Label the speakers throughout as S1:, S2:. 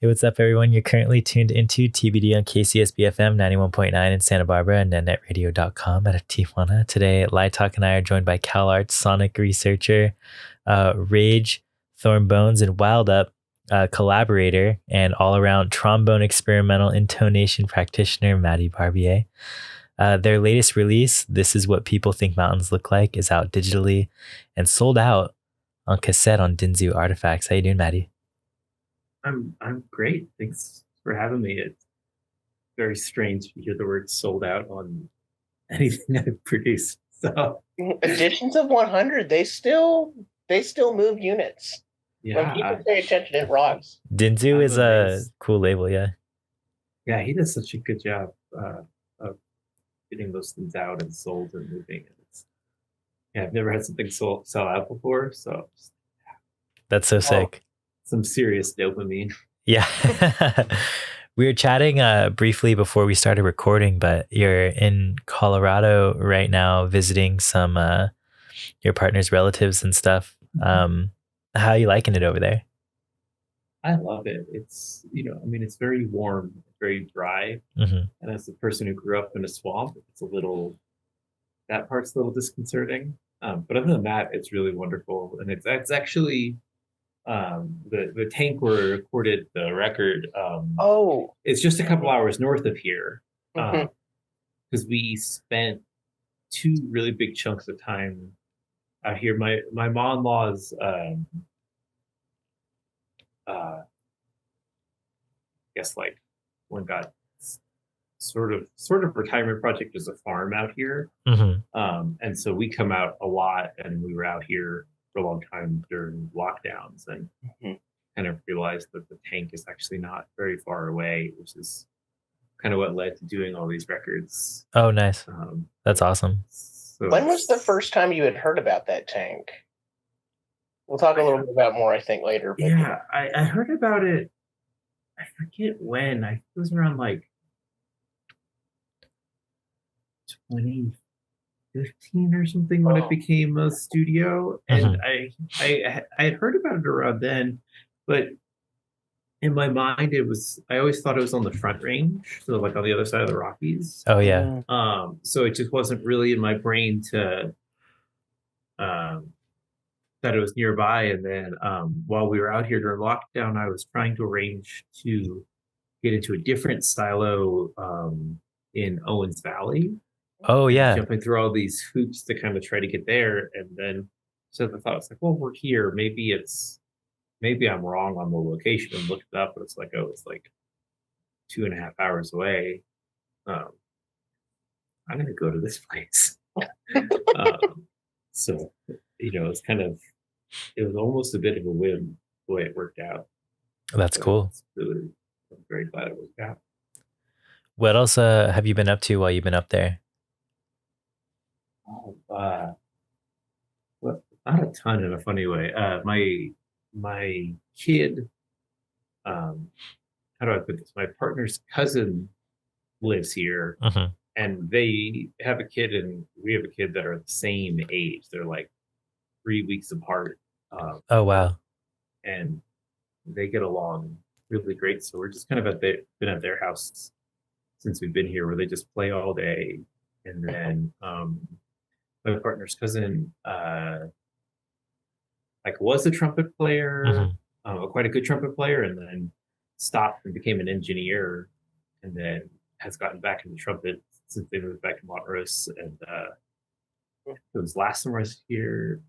S1: Hey, what's up, everyone? You're currently tuned into TBD on KCSBfm 91.9 in Santa Barbara and netradio.com out of Tijuana. Today, Lietoc and I are joined by CalArts sonic researcher, Rage, Thormbones, and wildUp collaborator, and all-around trombone experimental intonation practitioner, Mattie Barbier. Their latest release, This Is What People Think Mountains Look Like, is out digitally and sold out on cassette on Dinzu Artifacts. How you doing, Mattie?
S2: I'm great. Thanks for having me. It's very strange to hear the word sold out on anything I've produced. So
S3: editions of 100, they still move units. When people pay attention, it rocks.
S1: Dinzu is a cool label, yeah.
S2: Yeah, he does such a good job of getting those things out and sold and moving. I've never had something sell out before, so
S1: that's so sick.
S2: Some serious dopamine.
S1: Yeah. We were chatting briefly before we started recording, but you're in Colorado right now visiting some your partner's relatives and stuff. How are you liking it over there?
S2: I love it. It's, it's very warm, very dry.
S1: Mm-hmm.
S2: And as a person who grew up in a swamp, that part's a little disconcerting. But other than that, it's really wonderful. And it's actually the tank where we recorded the record. It's just a couple hours north of here. Because we spent 2 really big chunks of time out here. My mom-in-law's I guess like one got sort of retirement project as a farm out here.
S1: Mm-hmm.
S2: And so we come out a lot, and we were out here for a long time during lockdowns, and kind of realized that the tank is actually not very far away, which is kind of what led to doing all these records.
S1: Oh, nice. That's awesome.
S3: So when was the first time you had heard about that tank? We'll talk a little bit about more, I think, later.
S2: But yeah, I heard about it. I forget when. I think it was around like 2015 or something when it became a studio. And I had heard about it around then, but in my mind I always thought it was on the Front Range, so like on the other side of the Rockies.
S1: Oh yeah.
S2: So it just wasn't really in my brain to that it was nearby. And then while we were out here during lockdown, I was trying to arrange to get into a different silo in Owens Valley.
S1: Oh yeah.
S2: Jumping through all these hoops to kind of try to get there. And then so the thought was like, well, we're here. Maybe I'm wrong on the location, and looked it up, but it's like, it's like 2.5 hours away. I'm gonna go to this place. So it was almost a bit of a whim the way it worked out.
S1: That's cool.
S2: I'm very glad it worked out.
S1: What else have you been up to while you've been up there?
S2: Well, not a ton in a funny way. My kid, how do I put this? My partner's cousin lives here, and they have a kid, and we have a kid that are the same age. They're like 3 weeks apart.
S1: Oh wow!
S2: And they get along really great. So we're just kind of been at their house since we've been here, where they just play all day. And then my partner's cousin was a trumpet player, quite a good trumpet player, and then stopped and became an engineer, and then has gotten back into trumpet since they moved back to Montrose. And it was last summer I was here.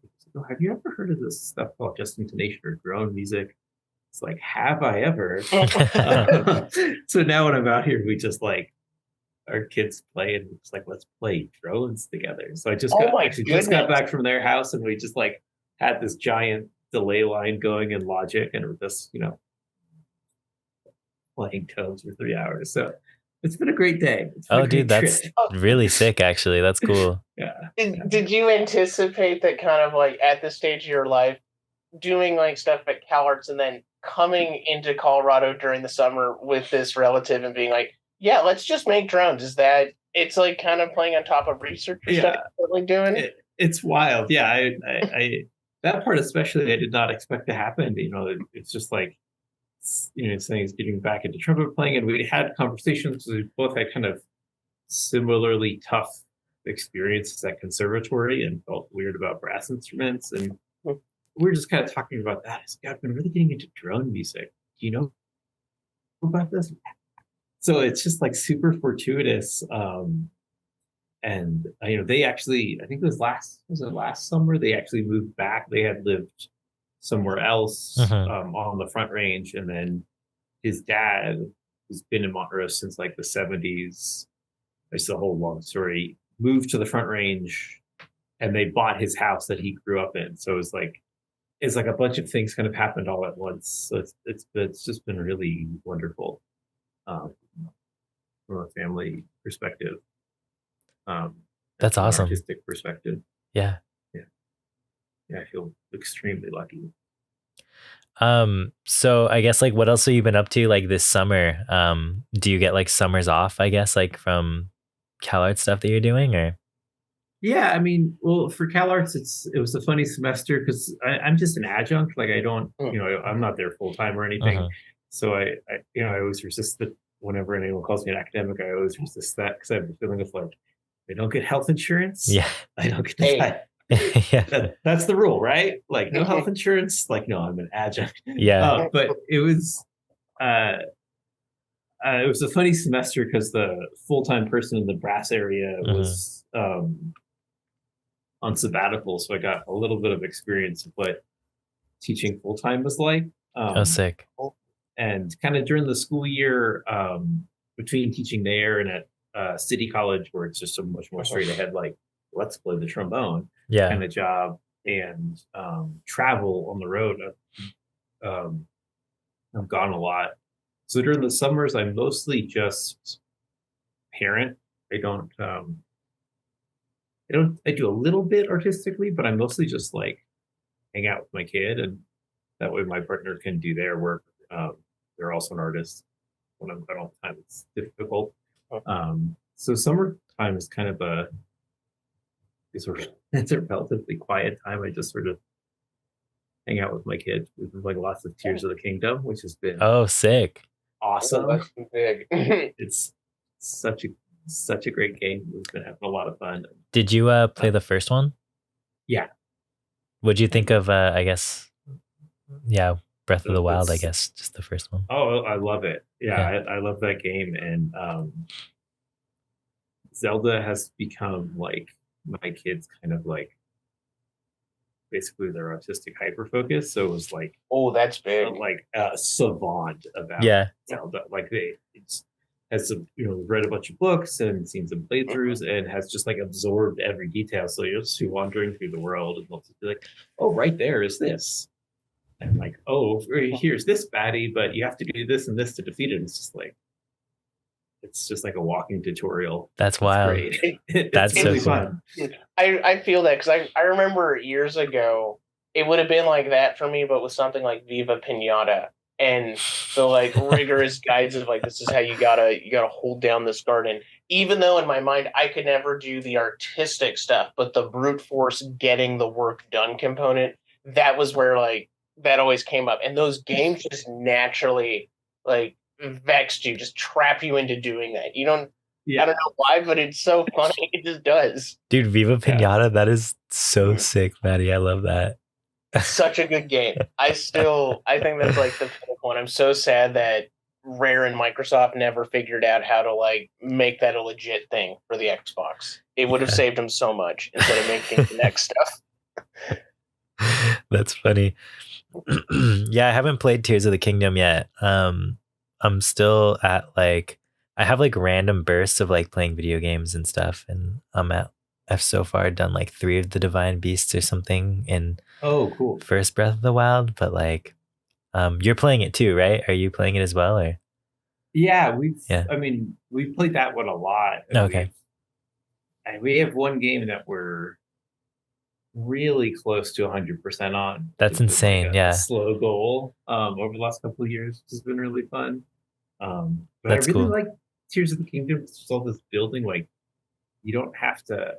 S2: Have you ever heard of this stuff called just intonation or drone music? It's like, have I ever? So now when I'm out here, we just like our kids play, and it's like, let's play drones together. So I just got back from their house, and we just like had this giant delay line going in Logic, and we're just playing tones for 3 hours. So it's been a great day.
S1: Oh, dude, that's really sick, actually. That's cool.
S2: Yeah.
S3: Did you anticipate that kind of like at this stage of your life, doing like stuff at CalArts and then coming into Colorado during the summer with this relative and being like, yeah, let's just make drones? Is that it's like kind of playing on top of research stuff you're doing?
S2: It's wild. Yeah. I that part especially I did not expect to happen. It's just like saying he's getting back into trumpet playing, and we had conversations. We both had kind of similarly tough experiences at conservatory and felt weird about brass instruments, and we were just kind of talking about that. I said, "God, I've been really getting into drone music. Do you know about this?" So it's just like super fortuitous. And they actually, I think it was last summer, they actually moved back. They had lived somewhere else on the Front Range, and then his dad, who's been in Montrose since like the 70s, it's a whole long story, moved to the Front Range, and they bought his house that he grew up in. So it's like a bunch of things kind of happened all at once. So it's just been really wonderful from a family perspective.
S1: That's awesome.
S2: Artistic perspective.
S1: Yeah.
S2: I feel extremely lucky.
S1: So I guess like what else have you been up to like this summer? Do you get like summers off, I guess, like from CalArts stuff that you're doing, or?
S2: Yeah, I mean, well, for CalArts, it was a funny semester because I'm just an adjunct. Like I don't, I'm not there full time or anything. So I always resist that whenever anyone calls me an academic. I always resist that because I have the feeling of like, I don't get health insurance.
S1: Yeah,
S2: I don't get that.
S1: Yeah,
S2: that's the rule, right? Like no health insurance. Like no, I'm an adjunct.
S1: Yeah,
S2: but it was a funny semester because the full-time person in the brass area was on sabbatical, so I got a little bit of experience of what teaching full-time was like.
S1: Oh, sick.
S2: And kind of during the school year, between teaching there and at City College, where it's just a much more straight ahead, like let's play the trombone kind of job, and travel on the road. I've gone a lot. So during the summers, I'm mostly just parent. I do a little bit artistically, but I'm mostly just like hang out with my kid, and that way my partner can do their work. They're also an artist. When I'm gone all the time, it's difficult. So summertime is kind of it's a relatively quiet time. I just sort of hang out with my kids. We've been playing lots of Tears of the Kingdom, which has been
S1: sick,
S2: awesome.
S3: Oh, that's big.
S2: It's such a great game. We've been having a lot of fun.
S1: Did you play the first one?
S2: Yeah.
S1: What'd you think of I guess Breath of the Wild, I guess, just the first one?
S2: Oh, I love it. Yeah. I love that game. And Zelda has become like my kids kind of like basically their artistic hyper focus. So it was like,
S3: oh, that's big.
S2: Like savant about Zelda. Like has some, read a bunch of books and seen some playthroughs and has just like absorbed every detail. So you're just wandering through the world and they'll just be like, oh, right there is this. And like, oh, here's this baddie, but you have to do this and this to defeat it. It's just like a walking tutorial.
S1: That's wild.
S2: Great.
S1: That's so
S2: really
S1: cool.
S2: fun.
S3: I feel that because I remember years ago, it would have been like that for me, but with something like Viva Pinata and the like rigorous guides of like, this is how you gotta hold down this garden. Even though in my mind, I could never do the artistic stuff, but the brute force getting the work done component, that was where like, that always came up. And those games just naturally like vexed you, just trap you into doing that. You don't, I don't know why, but it's so funny. It just does.
S1: Dude, Viva Pinata, that is so sick, Mattie. I love that.
S3: Such a good game. I think that's like the pick one. I'm so sad that Rare and Microsoft never figured out how to like make that a legit thing for the Xbox. It would have saved them so much instead of making the next stuff.
S1: That's funny. Yeah, I haven't played Tears of the Kingdom yet. I'm still at like, I have like random bursts of like playing video games and stuff, and I've so far done like 3 of the Divine Beasts or something in
S2: cool.
S1: first Breath of the Wild, but like you're playing it too, right? Are you playing it as well, or?
S2: Yeah, we've played that one a lot.
S1: Okay.
S2: We have one game that we're really close to 100% on.
S1: That's insane. Like
S2: slow goal over the last couple of years, which has been really fun. But
S1: that's
S2: I really
S1: cool.
S2: like Tears of the Kingdom. There's all this building, like you don't have to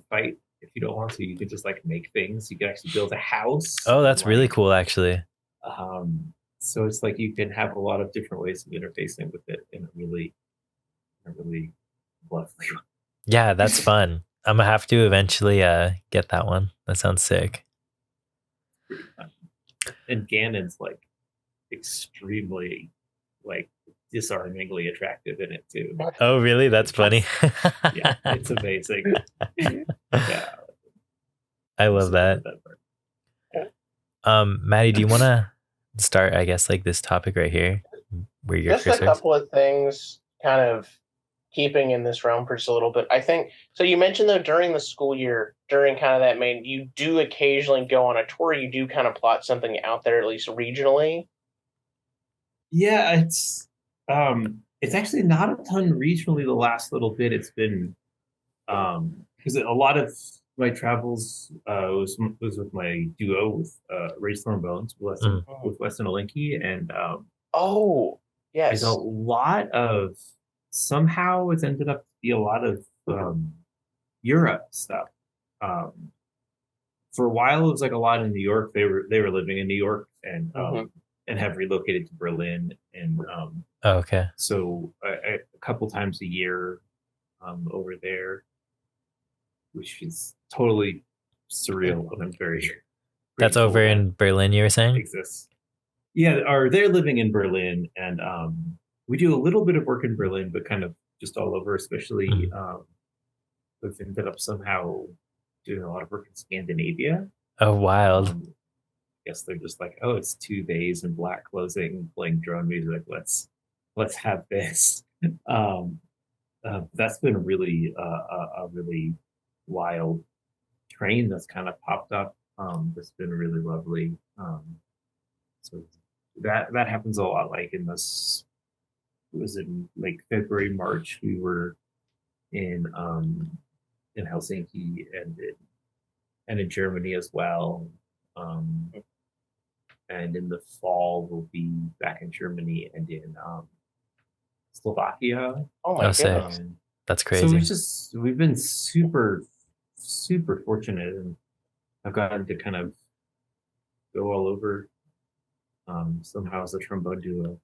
S2: fight if you don't want to. You can just like make things. You can actually build a house.
S1: Oh, that's really cool, actually.
S2: So it's like you can have a lot of different ways of interfacing with it in a really lovely way.
S1: Yeah, that's fun. I'm gonna have to eventually get that one. That sounds sick.
S2: Pretty fun. And Ganon's like extremely like disarmingly attractive in it too.
S1: Oh, really? That's funny.
S2: Yeah, it's amazing. Yeah,
S1: I love that. Mattie, do you want to start, I guess, like this topic right here, where your
S3: Just a
S1: cursor is?
S3: couple of things kind of keeping in this realm for just a little bit. I think so. You mentioned though during the school year, during kind of that main, you do occasionally go on a tour. You do kind of plot something out there, at least regionally.
S2: Yeah, it's actually not a ton regionally the last little bit. It's been because a lot of my travels was with my duo with Race Thormbones, with Weston Olinky, and
S3: Oh,
S2: there's
S3: yes.
S2: a lot of somehow it's ended up to be a lot of Europe stuff. For a while, it was like a lot in New York. They were living in New York and have relocated to Berlin, and
S1: Oh, okay.
S2: so a couple times a year over there, which is totally surreal, and I'm very
S1: That's
S2: grateful
S1: over
S2: that
S1: in Berlin, you were saying?
S2: exists. Yeah, or they're living in Berlin, and we do a little bit of work in Berlin, but kind of just all over. Especially, we've ended up somehow doing a lot of work in Scandinavia.
S1: Oh, wild.
S2: I guess they're just like, oh, it's 2 days in black clothing playing drone music. Let's have this. That's been really a really wild train that's kind of popped up. That's been really lovely. So that happens a lot. Like in this, it was in like February, March. We were in Helsinki and in Germany as well. And in the fall, we'll be back in Germany and in Slovakia.
S3: Oh my
S1: sick.
S3: goodness.
S1: That's
S2: So
S1: crazy.
S2: we've been super fortunate, and I've gotten to kind of go all over somehow as a trombone duo.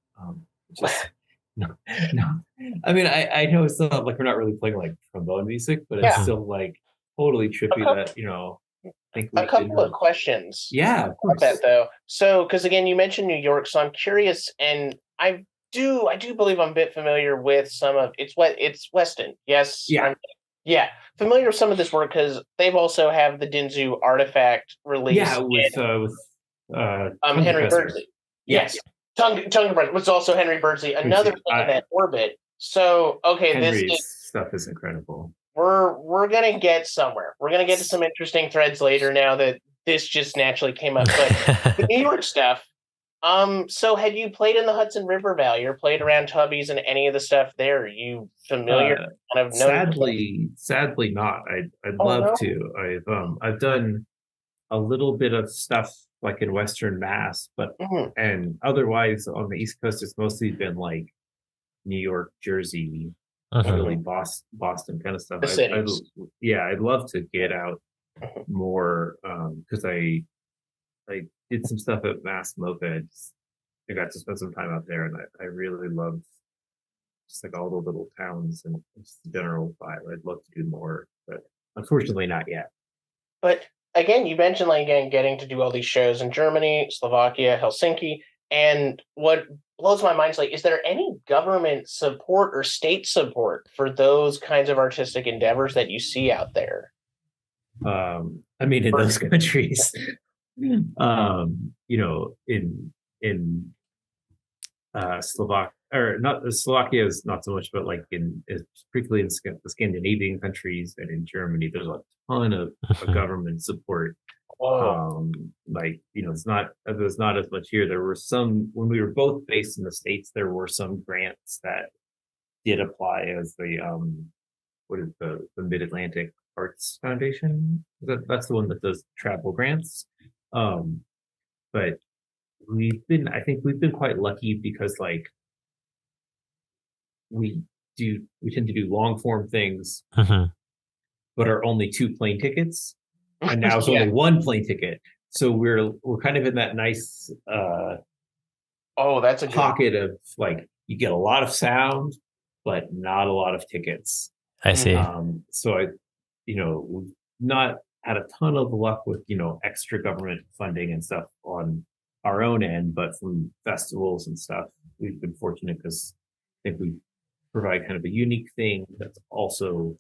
S2: Just no. I mean, I know it's not like we're not really playing like trombone music, but it's
S3: Yeah.
S2: still like totally trippy that I think
S3: A couple of questions.
S2: Yeah, of
S3: about
S2: course.
S3: that though. So, because again, you mentioned New York, so I'm curious, and I do believe I'm a bit familiar with some of it's Weston. Yes.
S2: Yeah.
S3: Familiar with some of this work because they've also have the Dinzu Artifact release.
S2: Yeah, with
S3: Henry Birdsley. Yes. Tongue was also Henry Birdsley, another thing in that orbit. So, okay,
S2: Henry's stuff is incredible.
S3: We're gonna get somewhere. We're gonna get to some interesting threads later now that this just naturally came up. But the New York stuff. So had you played in the Hudson River Valley or played around Tubby's and any of the stuff there? Are you familiar? Kind of
S2: sadly not. I'd love to. I've done a little bit of stuff like in Western Mass, but and otherwise on the East Coast it's mostly been like New York, Jersey, really Boston kind of stuff. I'd love to get out more because I did some stuff at Mass Mopeds. I got to spend some time out there, and I really loved just like all the little towns and just the general vibe. I'd love to do more, but unfortunately not yet.
S3: But again, you mentioned like getting to do all these shows in Germany, Slovakia, Helsinki, and what blows my mind is like, is there any government support or state support for those kinds of artistic endeavors that you see out there?
S2: I mean, in those countries, in Slovakia is not so much, but like particularly in the Scandinavian countries and in Germany, there's a ton of government support. It's not there's not as much here. There were some when we were both based in the States. There were some grants that did apply as the what is the Mid Atlantic Arts Foundation. That's the one that does travel grants. But I think we've been quite lucky because like we tend to do long form things, but are only 2 plane tickets, and now it's only 1 plane ticket. So we're kind of in that nice
S3: that's a good
S2: pocket of like you get a lot of sound, but not a lot of tickets.
S1: I see.
S2: So we've not had a ton of luck with extra government funding and stuff on our own end, but from festivals and stuff, we've been fortunate because I think we provide kind of a unique thing that's also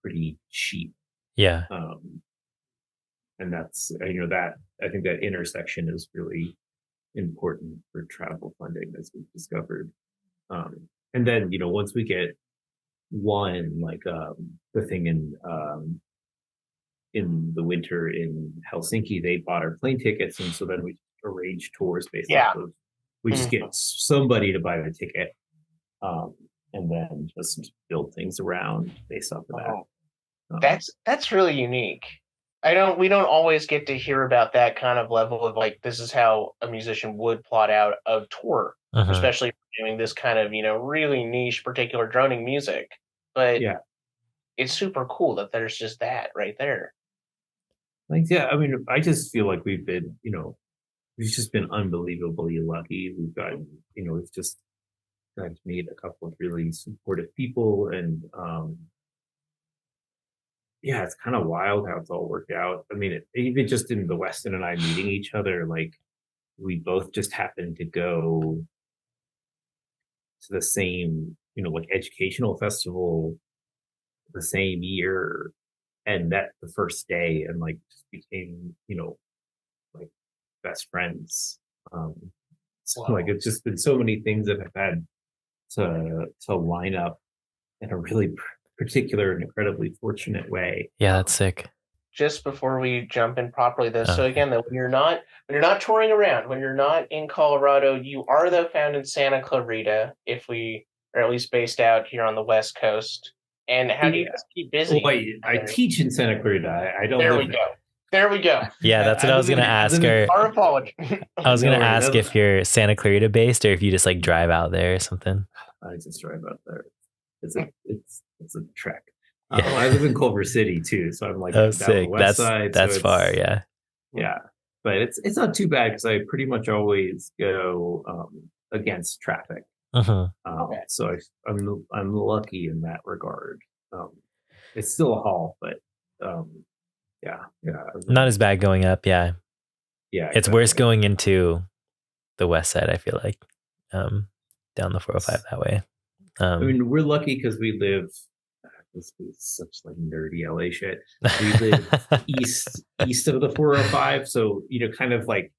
S2: pretty cheap.
S1: Yeah.
S2: And that's that I think that intersection is really important for travel funding, as we've discovered. And then once we get one like the thing in the winter in Helsinki, they bought our plane tickets, and so then we arrange tours based off of. We just get somebody to buy the ticket, and then just build things around based off of
S3: that. That's really unique. We don't always get to hear about that kind of level of like this is how a musician would plot out a tour, especially doing this kind of really niche particular droning music. But it's super cool that there's just that right there.
S2: Like I mean, I just feel like we've been we've just been unbelievably lucky. We've got we've just got to meet a couple of really supportive people, and it's kind of wild how it's all worked out. I mean, even just in the Weston and I meeting each other, like we both just happened to go to the same, like educational festival the same year and met the first day and like just became, like best friends. So like it's just been so many things that have had to line up in a really particular and incredibly fortunate way.
S1: Yeah, that's sick.
S3: Just before we jump in properly, though, so again, though, when you're not touring around, when you're not in Colorado, you are though found in Santa Clarita, if we are at least based out here on the West Coast. And how do you keep busy?
S2: Well, I teach in Santa Clarita. I don't.
S3: There we go.
S1: Yeah, that's what I was gonna ask.
S3: Our apology.
S1: I was gonna ask if you're Santa Clarita based or if you just like drive out there or something.
S2: I just drive out there. It's a trek. I live in Culver City too, so I'm like down the west side.
S1: That's far, yeah.
S2: Yeah, but it's not too bad because I pretty much always go against traffic. So I'm lucky in that regard. It's still a haul, but yeah.
S1: Not as bad going up, yeah.
S2: Yeah,
S1: it's worse going into the west side. I feel like down the 405 that way.
S2: I mean, we're lucky because we live. This is such like nerdy LA shit. We live east of the 405, so kind of like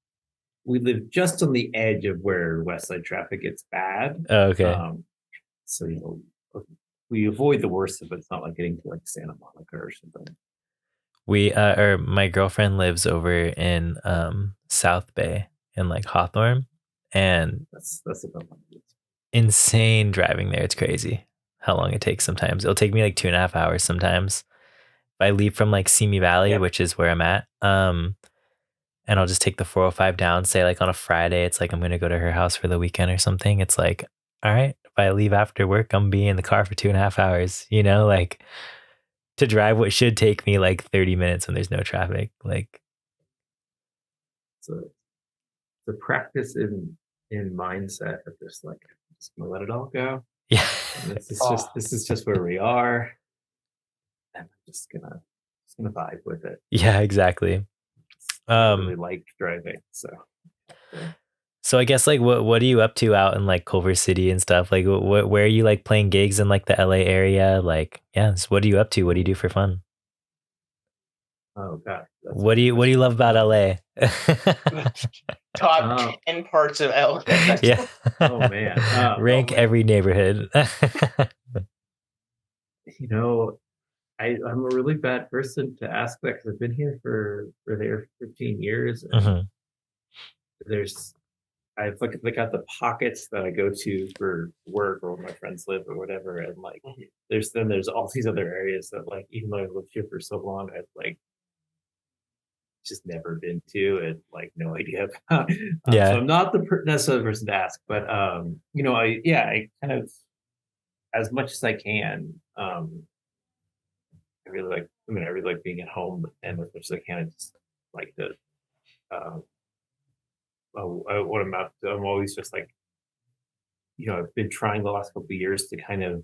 S2: we live just on the edge of where West Side traffic gets bad.
S1: Oh, okay.
S2: So we avoid the worst of it. It's not like getting to like Santa Monica or something.
S1: We or my girlfriend lives over in South Bay in like Hawthorne, and
S2: that's about
S1: insane driving there. It's crazy how long it takes sometimes. It'll take me like 2.5 hours sometimes. If I leave from like Simi Valley, which is where I'm at, and I'll just take the 405 down, say like on a Friday, it's like I'm going to go to her house for the weekend or something. It's like, all right, if I leave after work, I'm being in the car for 2.5 hours, like to drive what should take me like 30 minutes when there's no traffic. Like,
S2: so the practice in mindset of just like, I'm just going to let it all go.
S1: Yeah.
S2: This is just where we are. And I'm just gonna vibe with it.
S1: Yeah, exactly.
S2: I really like driving, so. Yeah.
S1: So I guess like what are you up to out in like Culver City and stuff? Like where are you like playing gigs in like the LA area? Like, so what are you up to? What do you do for fun?
S2: Oh God.
S1: What do you love about LA?
S3: Top 10 parts of LA.
S1: Yeah.
S2: Oh man.
S1: Rank every neighborhood.
S2: I'm a really bad person to ask that because I've been here for 15 years. And I've got the pockets that I go to for work or where my friends live or whatever, and like there's all these other areas that like even though I've lived here for so long, I've like just never been to and like no idea about. So I'm not the necessary person to ask, but I kind of as much as I can. I really like being at home, and as much as I can, I just like to what I'm always just like, I've been trying the last couple of years to kind of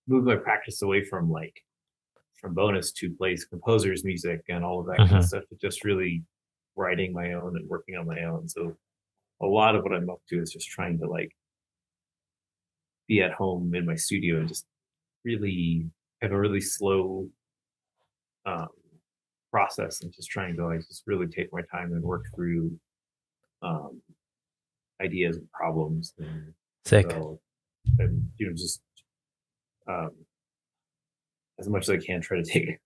S2: move my practice away from like trombonist who plays composer's music and all of that kind of stuff to just really writing my own and working on my own. So a lot of what I'm up to is just trying to like be at home in my studio and just really have a really slow process and just trying to like just really take my time and work through ideas and problems and
S1: Sick.
S2: and just as much as I can try to take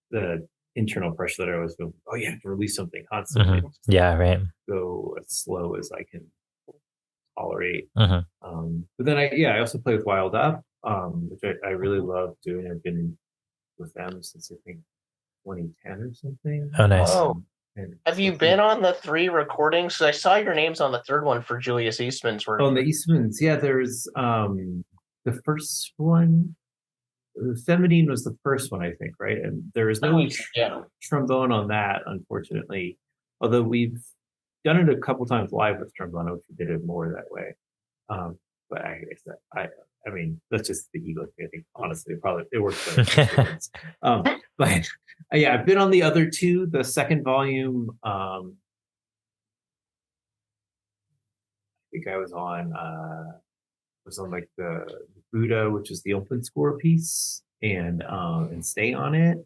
S2: the internal pressure that I always feel. Oh, you have to release something constantly.
S1: Yeah, right.
S2: Go as slow as I can tolerate.
S1: Mhm.
S2: But then I also play with wildUp, which I really love doing. I've been with them since I think 2010 or something.
S1: Oh, nice.
S2: And
S3: Have you been on the 3 recordings? 'Cause I saw your names on the 3rd one for Julius Eastman's work.
S2: on the Eastmans, yeah, there's the first one. Feminine was the first one, I think, right? And there was no trombone on that, unfortunately. Although we've done it a couple times live with trombone, which we did it more that way. But I guess I mean, that's just the ego thing. I think honestly, it works better. But yeah, I've been on the other 2. The second volume, I think I was on like the Buddha, which is the open score piece, and Stay on it.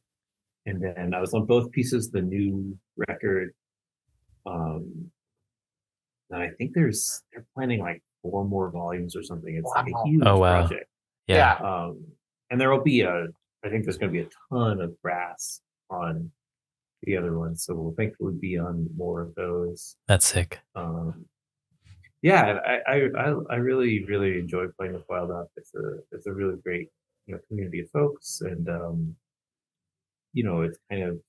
S2: And then I was on both pieces, the new record. And I think they're planning like 4 more volumes or something. It's like a huge project.
S1: Yeah.
S2: And there will be I think there's going to be a ton of brass on the other ones, so we'll thankfully be on more of those.
S1: That's sick.
S2: Yeah, I really really enjoy playing with wildUp. It's a really great community of folks, and it's kind of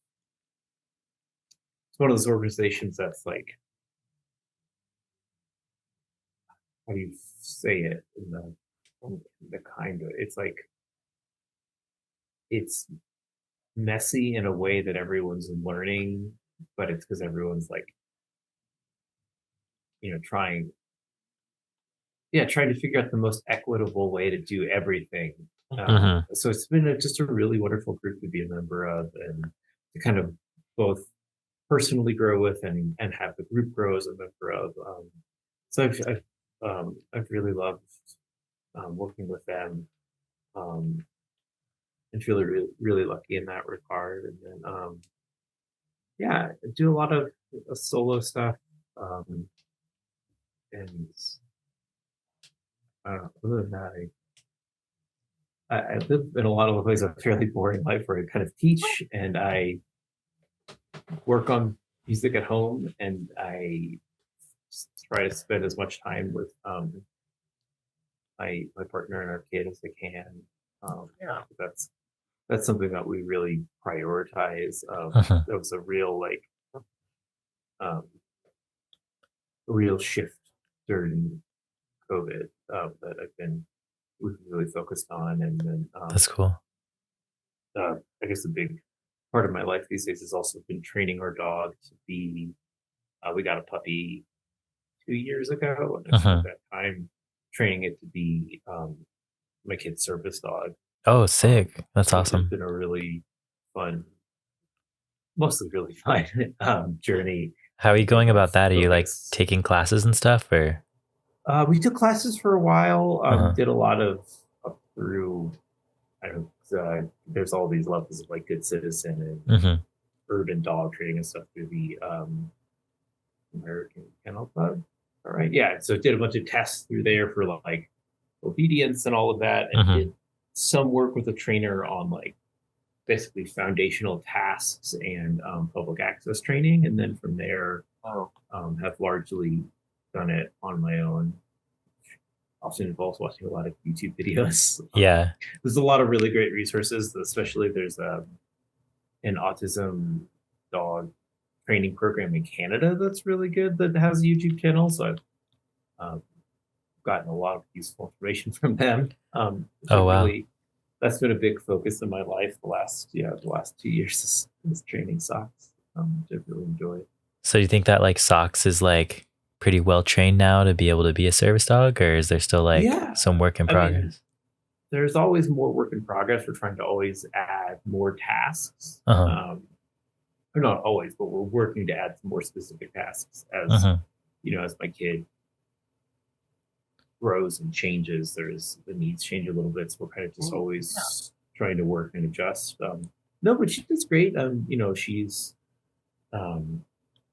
S2: it's one of those organizations that's like, how do you say it in the kind of, it's like it's messy in a way that everyone's learning, but it's because everyone's like trying to figure out the most equitable way to do everything. So it's been just a really wonderful group to be a member of, and to kind of both personally grow with and have the group grow as a member of. So I've really loved working with them, and feel really, really lucky in that regard. And then I do a lot of solo stuff, and other than that, I live in a lot of ways a fairly boring life where I kind of teach and I work on music at home, and I try to spend as much time with my partner and our kid as I can. That's something that we really prioritize. That was a real real shift during COVID that we've really focused on. And then
S1: that's cool.
S2: I guess a big part of my life these days has also been training our dog to be. We got a puppy 2 years ago, and I spent that time training it to be my kid's service dog.
S1: Oh, sick! That's awesome.
S2: It's been a really fun, mostly really fun journey.
S1: How are you going about that? Are you like taking classes and stuff, or?
S2: We took classes for a while. Did a lot of up through. There's all these levels of like Good Citizen and urban dog training and stuff through the American Kennel Club. All right, yeah. So did a bunch of tests through there for like obedience and all of that, and did some work with a trainer on like basically foundational tasks and public access training, and then from there have largely done it on my own. Often involves watching a lot of YouTube videos. There's a lot of really great resources, especially there's an autism dog training program in Canada that's really good that has a YouTube channel. So I've gotten a lot of useful information from them. Really, that's been a big focus in my life the last 2 years is training socks, which I've really enjoyed.
S1: So do you think that like Socks is like pretty well trained now to be able to be a service dog, or is there still like some work in progress?
S2: Mean, there's always more work in progress. We're trying to always add more tasks.
S1: Uh-huh.
S2: Or not always, but we're working to add some more specific tasks as as my kid grows and changes. There's the needs change a little bit, so we're kind of just always trying to work and adjust. No, but she does great. She's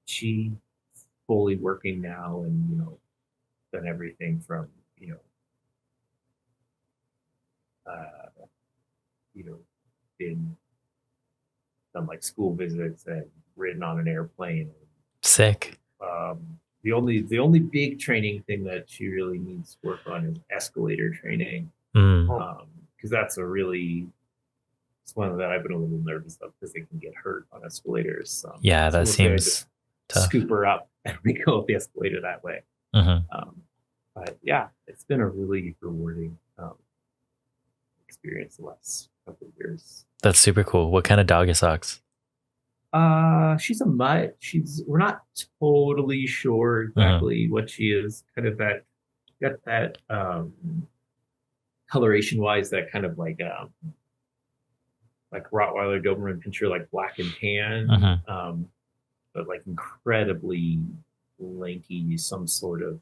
S2: she fully working now, and done everything from been done like school visits and ridden on an airplane.
S1: Sick.
S2: The only big training thing that she really needs to work on is escalator training, because that's it's one that I've been a little nervous of because they can get hurt on escalators.
S1: That seems tough.
S2: Scoop her up and we go up the escalator that way. But yeah, it's been a really rewarding experience the last couple of years.
S1: That's super cool. What kind of dog is Socks?
S2: She's a mutt. We're not totally sure exactly what she is. Kind of got that coloration wise, that kind of like Rottweiler, Doberman Pinscher, like black and tan, but like incredibly lanky, some sort of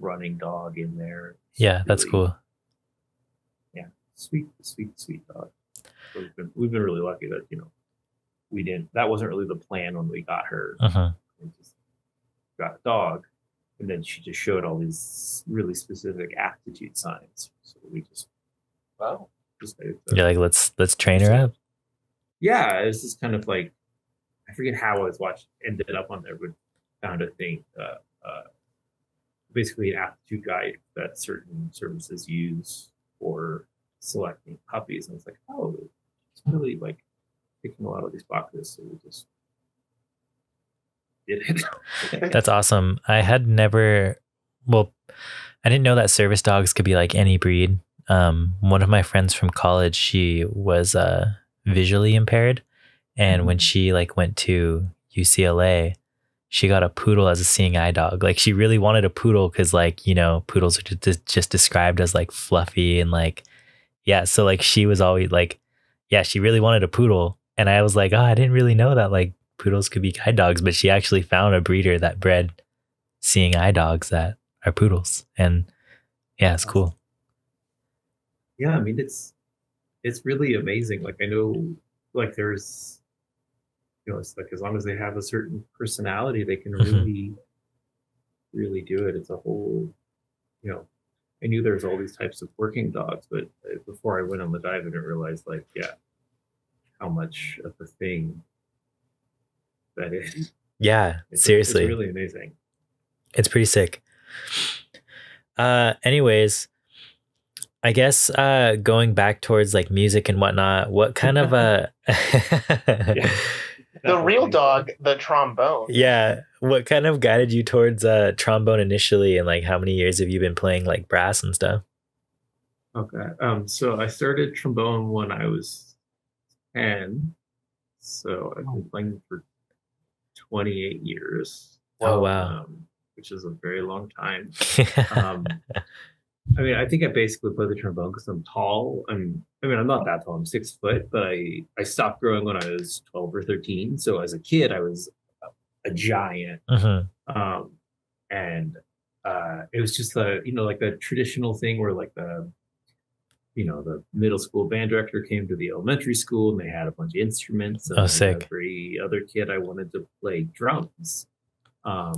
S2: running dog in there.
S1: Yeah, that's cool.
S2: Yeah, sweet dog. So we've been really lucky that that wasn't really the plan when we got her. We just got a dog, and then she just showed all these really specific aptitude signs. So we just
S1: you're like, let's train her up.
S2: Yeah, it's just kind of like, I forget how I was ended up on there, but found a thing, basically an aptitude guide that certain services use for selecting puppies, and it's like, oh, it's really like picking a lot of these boxes, so we just did it.
S1: That's awesome. I didn't know that service dogs could be like any breed. One of my friends from college, she was visually impaired, and when she like went to UCLA, she got a poodle as a seeing eye dog. Like she really wanted a poodle because poodles are just described as like fluffy and like, so like she was always like, she really wanted a poodle. And I was like, I didn't really know that like poodles could be guide dogs, but she actually found a breeder that bred seeing eye dogs that are poodles. And it's cool.
S2: Yeah, I mean, it's really amazing. Like I know, like there's, it's like as long as they have a certain personality, they can really, really do it. It's a whole, I knew there's all these types of working dogs, but before I went on the dive, I didn't realize how much of a thing that is.
S1: Yeah, seriously.
S2: It's really amazing.
S1: It's pretty sick. Anyways, I guess going back towards like music and whatnot, what kind of the
S3: real dog, the trombone.
S1: Yeah, what kind of guided you towards trombone initially, and like how many years have you been playing like brass and stuff?
S2: Okay, so I started trombone when I was 10, so I've been playing for 28 years.
S1: Oh wow,
S2: which is a very long time. I mean, I think I basically play the trombone because I'm tall. I'm not that tall. I'm 6 foot, but I stopped growing when I was 12 or 13. So as a kid, I was a giant. And it was just like the traditional thing where like the middle school band director came to the elementary school and they had a bunch of instruments. And
S1: sick.
S2: Every other kid, I wanted to play drums.
S1: Or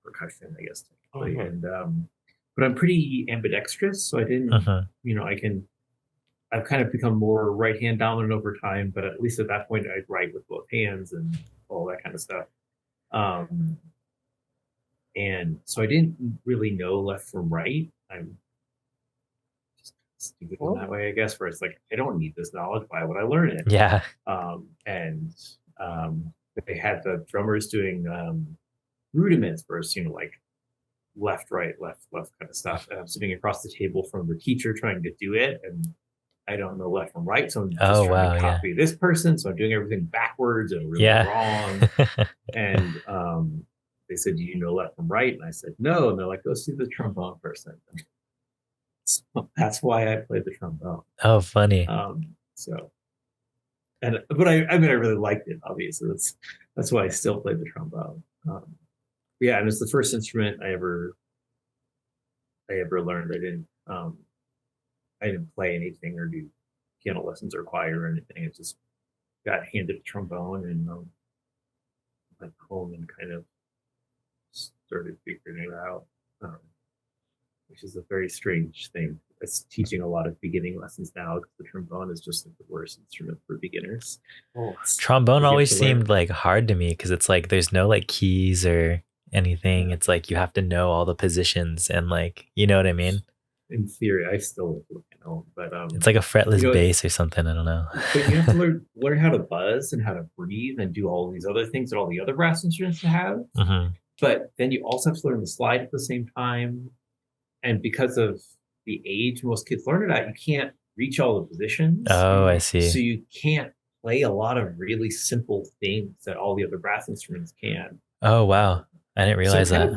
S2: percussion, I guess. And but I'm pretty ambidextrous, so I didn't, I've kind of become more right hand dominant over time, but at least at that point I'd write with both hands and all that kind of stuff. And so I didn't really know left from right. I'm just stupid in that way, I guess, where it's like, I don't need this knowledge. Why would I learn it?
S1: Yeah.
S2: They had the drummers doing rudiments first, like left, right, left kind of stuff. And I'm sitting across the table from the teacher trying to do it. And I don't know left from right, so I'm just
S1: Oh,
S2: trying
S1: wow,
S2: to
S1: yeah.
S2: copy this person, so I'm doing everything backwards and really
S1: Yeah.
S2: wrong. And they said, "Do you know left from right?" And I said, "No." And they're like, "Go see the trombone person." So that's why I played the trombone.
S1: Oh, funny.
S2: So, but I mean, I really liked it. Obviously, that's why I still play the trombone. Yeah, and it's the first instrument I ever learned. I didn't play anything or do piano lessons or choir or anything. It just got handed a trombone and went home and kind of started figuring it out, which is a very strange thing. It's teaching a lot of beginning lessons now because the trombone is just like the worst instrument for beginners.
S1: Trombone always seemed like hard to me because it's like there's no like keys or anything.
S2: Yeah.
S1: It's like you have to know all the positions and like, you know what I mean?
S2: In theory, I still look at home, but
S1: it's like a fretless bass or something. I don't know.
S2: But you have to learn how to buzz and how to breathe and do all these other things that all the other brass instruments have.
S1: Mm-hmm.
S2: But then you also have to learn the slide at the same time. And because of the age most kids learn it at, you can't reach all the positions.
S1: Oh, I see.
S2: So you can't play a lot of really simple things that all the other brass instruments can.
S1: Oh, wow. I didn't realize that.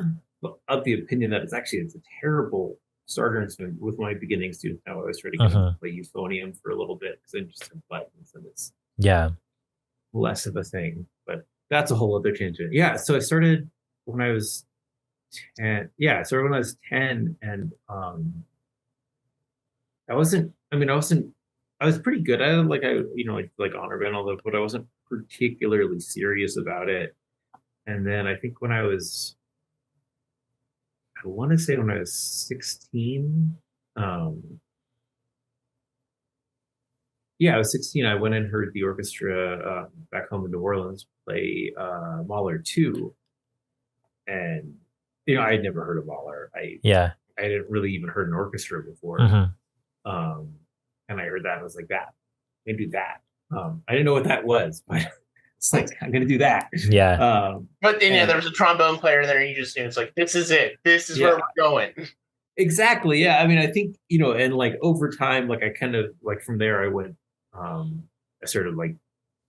S2: Of the opinion that it's a terrible starter instrument. With my beginning students now, I was trying to get them to play euphonium for a little bit because I just have buttons and it's less of a thing. But that's a whole other tangent. Yeah, so I started when I was 10. Yeah, I started when I was 10, and I was pretty good at it. Like like honor band, all that, but I wasn't particularly serious about it. And then I think I want to say when I was 16, I was 16. I went and heard the orchestra back home in New Orleans play Mahler 2. And, I had never heard of Mahler. I hadn't really even heard an orchestra before. And I heard that and I was like, that, I can do that. I didn't know what that was, but it's like, I'm going to do that.
S1: Yeah.
S3: But then, there was a trombone player there, and you just knew it's like, this is it. This is where we're going.
S2: Exactly. Yeah. I mean, I think, and like over time, like I kind of like from there, I went, I started like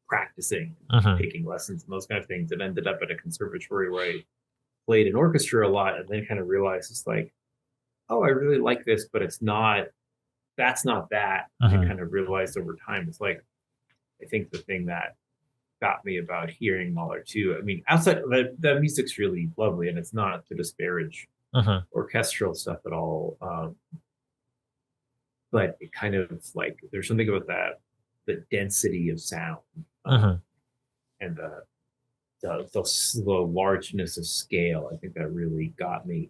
S2: practicing, taking lessons and those kind of things, and ended up at a conservatory where I played an orchestra a lot, and then kind of realized it's like, oh, I really like this, but that's not that. I kind of realized over time, it's like, I think the thing that got me about hearing Mahler too, I mean, outside the music's really lovely, and it's not to disparage orchestral stuff at all, but it kind of like there's something about that, the density of sound, and the largeness of scale. I think that really got me,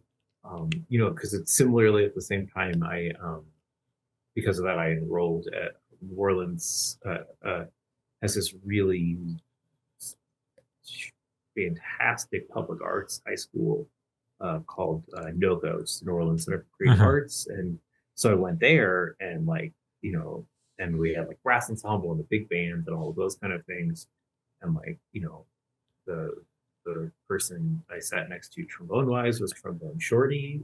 S2: because it's similarly at the same time I because of that I enrolled at New Orleans has this really fantastic public arts high school called NOCOS, New Orleans Center for Creative Arts. And so I went there, and and we had like brass ensemble and the big bands and all of those kind of things. And like, the person I sat next to trombone wise was Trombone Shorty,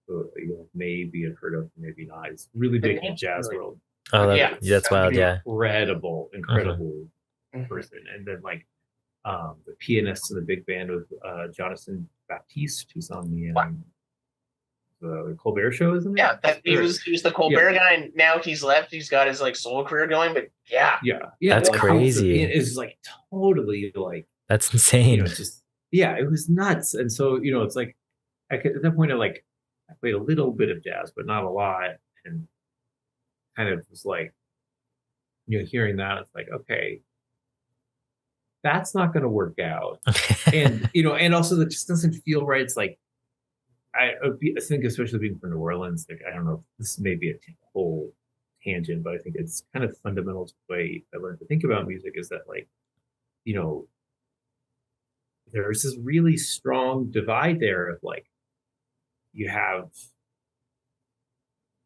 S2: who maybe have heard of, maybe not. He's really big in the jazz world.
S1: Oh, that's wild. Yeah.
S2: Incredible person. And then like the pianist in the big band with Jonathan Baptiste, who's on the Colbert Show, isn't it?
S3: Yeah, he was the Colbert guy, and now he's left. He's got his like solo career going, but yeah,
S1: that's crazy.
S2: It's like totally like
S1: that's insane.
S2: It was nuts. And so it's like at that point I played a little bit of jazz, but not a lot, and kind of was like hearing that, it's like, okay, that's not going to work out. And and also it just doesn't feel right. It's like I think, especially being from New Orleans, like, I don't know, this may be a whole tangent, but I think it's kind of fundamental to the way I learned to think about music, is that like, there's this really strong divide there of like, you have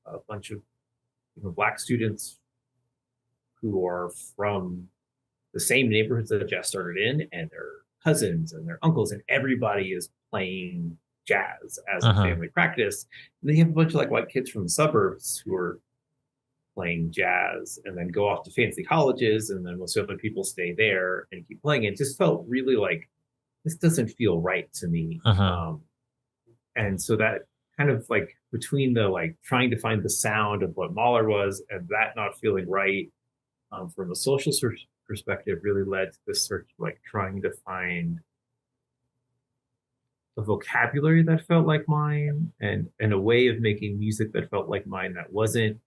S2: a bunch of Black students who are from the same neighborhoods that jazz started in, and their cousins and their uncles, and everybody is playing jazz as a family practice. And then you have a bunch of like white kids from the suburbs who are playing jazz and then go off to fancy colleges, and then most other people stay there and keep playing. It just felt really like, this doesn't feel right to me. And so that kind of like between the like trying to find the sound of what Mahler was and that not feeling right, from a social perspective, really led to this search of like trying to find a vocabulary that felt like mine, and a way of making music that felt like mine, that wasn't,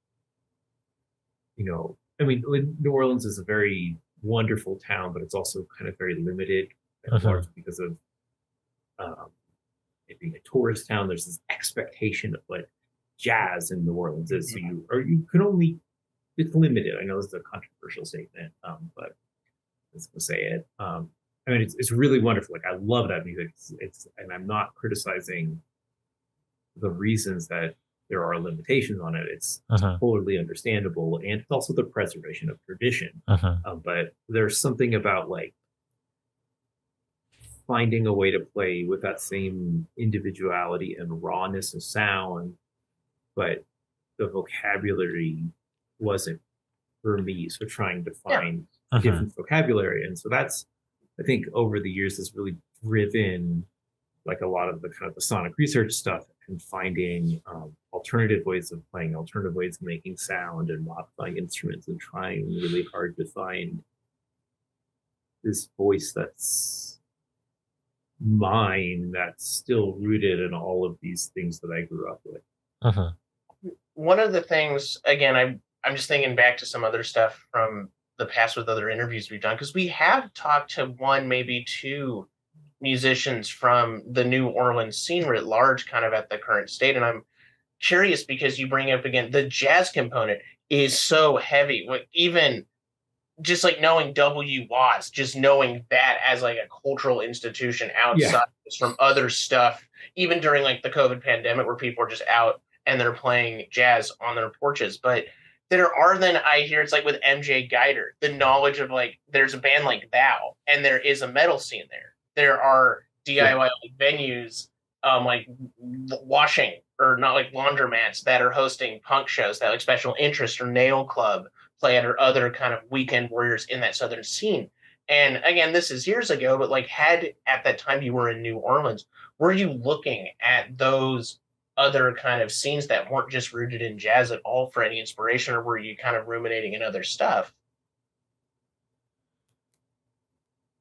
S2: I mean, New Orleans is a very wonderful town, but it's also kind of very limited, largely because of it being a tourist town. There's this expectation of like jazz in New Orleans is, so you can only, it's limited. I know this is a controversial statement, but let's go say it. I mean, it's really wonderful. Like, I love that music. And I'm not criticizing the reasons that there are limitations on it. It's totally understandable, and it's also the preservation of tradition. But there's something about like finding a way to play with that same individuality and rawness of sound, but the vocabulary wasn't for me. So trying to find different vocabulary, and so that's, I think, over the years has really driven like a lot of the kind of the sonic research stuff, and finding alternative ways of playing, alternative ways of making sound and modifying instruments, and trying really hard to find this voice that's mine, that's still rooted in all of these things that I grew up with.
S3: One of the things, again, I'm just thinking back to some other stuff from the past with other interviews we've done, because we have talked to one, maybe two musicians from the New Orleans scene writ large, kind of at the current state. And I'm curious because you bring up again, the jazz component is so heavy. Even just like knowing WWAS, just knowing that as like a cultural institution outside from other stuff, even during like the COVID pandemic where people are just out and they're playing jazz on their porches. But there are, then I hear it's like with MJ Geider, the knowledge of like, there's a band like Thou, and there is a metal scene there. There are DIY venues, like washing, or not like laundromats, that are hosting punk shows that like Special Interest or Nail Club play at, or other kind of weekend warriors in that southern scene. And again, this is years ago, but like, had at that time you were in New Orleans, were you looking at those other kind of scenes that weren't just rooted in jazz at all for any inspiration, or were you kind of ruminating in other stuff?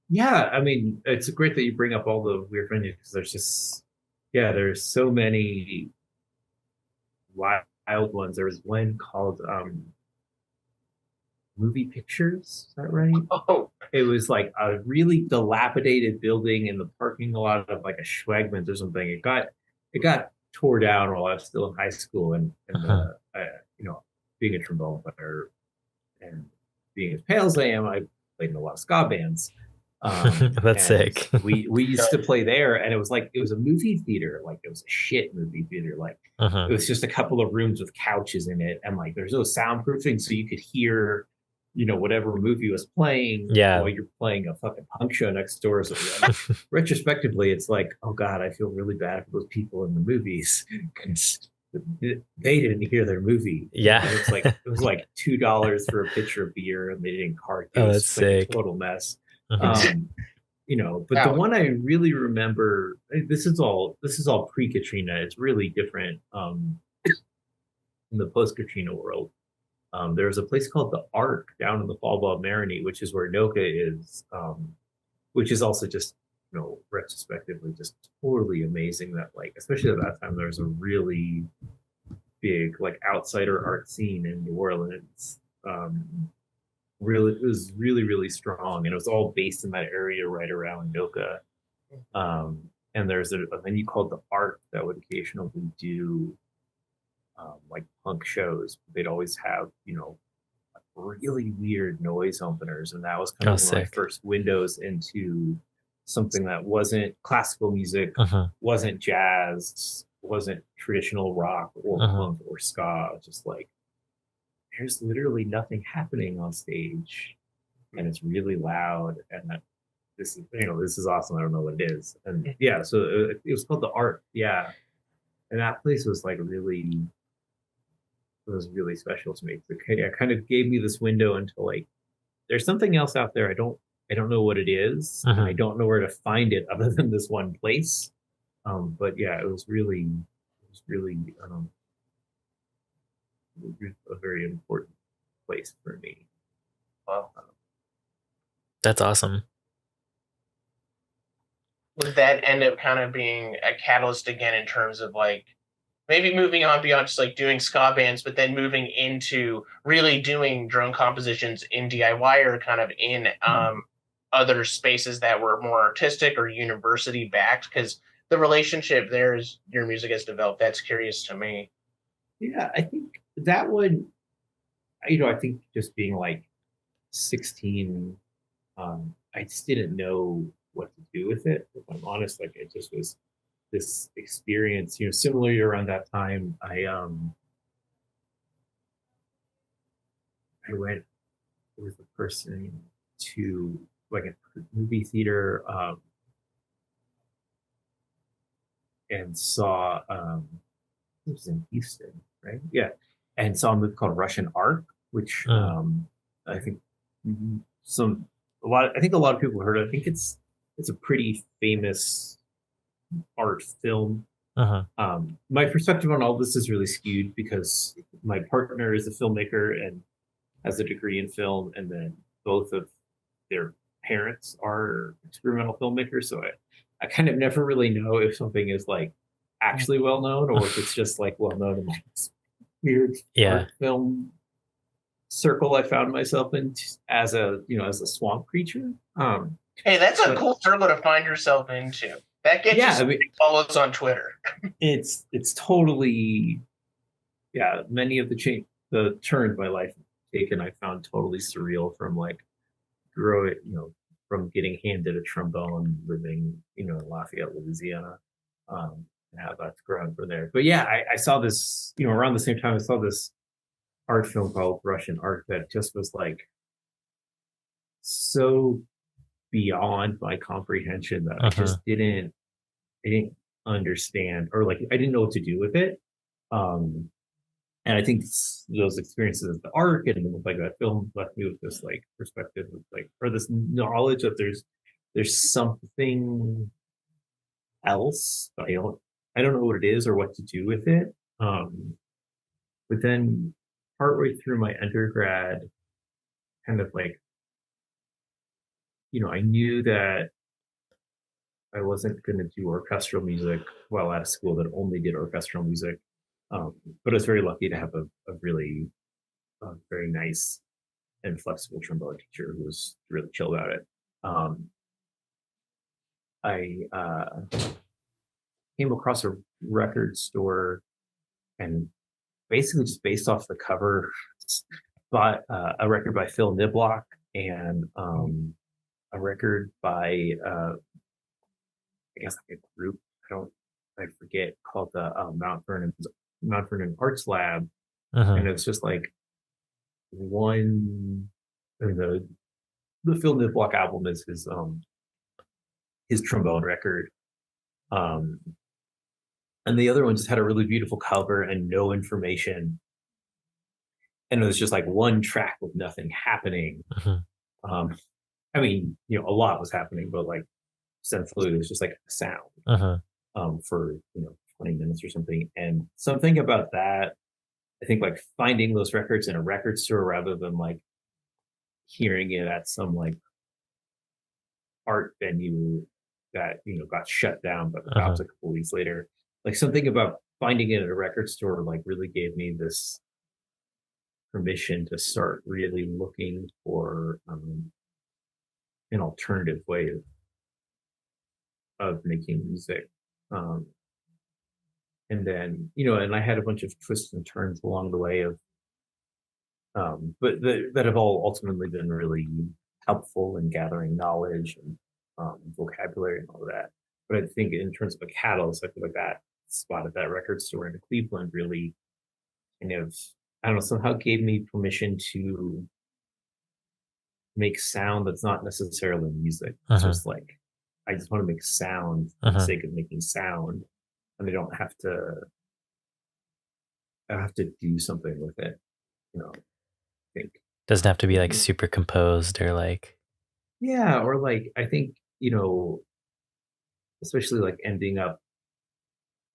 S2: Yeah, I mean, it's great that you bring up all the weird venues, because there's just, there's so many wild ones. There was one called Movie Pictures, is that right?
S3: Oh,
S2: it was like a really dilapidated building in the parking lot of like a Schwegmans or something. It got tore down while I was still in high school, and being a trombone player and being as pale as I am, I played in a lot of ska bands.
S1: That's sick.
S2: we used to play there, and it was a movie theater. Like, it was a shit movie theater. Like, it was just a couple of rooms with couches in it, and like there's no soundproofing, so you could hear, whatever movie was playing while you're playing a fucking punk show next door. So retrospectively, it's like, oh God, I feel really bad for those people in the movies, because they didn't hear their movie.
S1: Yeah.
S2: It was like $2 for a pitcher of beer, and they didn't cart. It was
S1: that's
S2: like
S1: sick.
S2: a total mess. But the one I really remember, this is all pre-Katrina. It's really different in the post-Katrina world. There was a place called the Ark down in the Fall Marigny, which is where Noka is, which is also just, retrospectively just totally amazing that, like, especially at that time, there was a really big, like, outsider art scene in New Orleans. It was really, really strong, and it was all based in that area right around Noka. And there's a venue called the Ark that would occasionally do like punk shows. They'd always have, really weird noise openers, and that was kind of one of my first windows into something that wasn't classical music, wasn't jazz, wasn't traditional rock or punk or ska. Just like, there's literally nothing happening on stage, and it's really loud, and this is awesome. I don't know what it is. And so it was called the Art. And that place was like really was really special to me. It kind of gave me this window into like, there's something else out there. I don't know what it is, and I don't know where to find it other than this one place. But yeah, it was really a very important place for me.
S3: Wow.
S1: That's awesome.
S3: Would that end up kind of being a catalyst again in terms of like maybe moving on beyond just like doing ska bands, but then moving into really doing drone compositions in DIY or kind of in other spaces that were more artistic or university backed? Because the relationship there is your music has developed. That's curious to me.
S2: Yeah, I think that would, I think just being like 16, I just didn't know what to do with it. If I'm honest, like it just was this experience. Similarly around that time, I went with a person to like a movie theater and saw it was in Houston, right? Yeah, and saw a movie called Russian Art, which I think I think a lot of people heard of. I think it's a pretty famous art film. My perspective on all this is really skewed because my partner is a filmmaker and has a degree in film, and then both of their parents are experimental filmmakers. So I kind of never really know if something is like actually well known or if it's just like well known in like this weird art film circle I found myself in as a swamp creature.
S3: Hey, that's a cool circle to find yourself into. That gets you follows on Twitter.
S2: It's totally, many of the turns my life taken I found totally surreal, from like from getting handed a trombone living in Lafayette, Louisiana, and how that's grown from there. But yeah, I saw this around the same time I saw this art film called Russian Art that just was like so beyond my comprehension that I just didn't understand, or like I didn't know what to do with it. And I think those experiences of the art and like that film left me with this like perspective of like, or this knowledge that there's something else, but I don't know what it is or what to do with it. But then partway through my undergrad, kind of like, I knew that I wasn't going to do orchestral music while at a school that only did orchestral music. But I was very lucky to have a really very nice and flexible trombone teacher who was really chill about it. I came across a record store and basically just based off the cover, bought a record by Phil Niblock and a record by I guess like a group. I forget, called the Mount Vernon Arts Lab, and it's just like one. I mean, the Phil Niblock album is his trombone record, and the other one just had a really beautiful cover and no information, and it was just like one track with nothing happening. I mean, a lot was happening, but like essentially it was just like a sound for 20 minutes or something. And something about that, I think like finding those records in a record store rather than like hearing it at some like art venue that got shut down by the cops a couple weeks later, like something about finding it at a record store like really gave me this permission to start really looking for an alternative way of making music. And then and I had a bunch of twists and turns along the way of but that have all ultimately been really helpful in gathering knowledge and vocabulary and all of that. But I think in terms of a catalyst, I feel like that spot at that record store in Cleveland really kind of, I don't know, somehow gave me permission to make sound that's not necessarily music. It's just like, I just want to make sound for the sake of making sound. And I don't have to I have to do something with it, I think.
S1: Doesn't have to be like super composed or like.
S2: Yeah, or like I think, especially like ending up,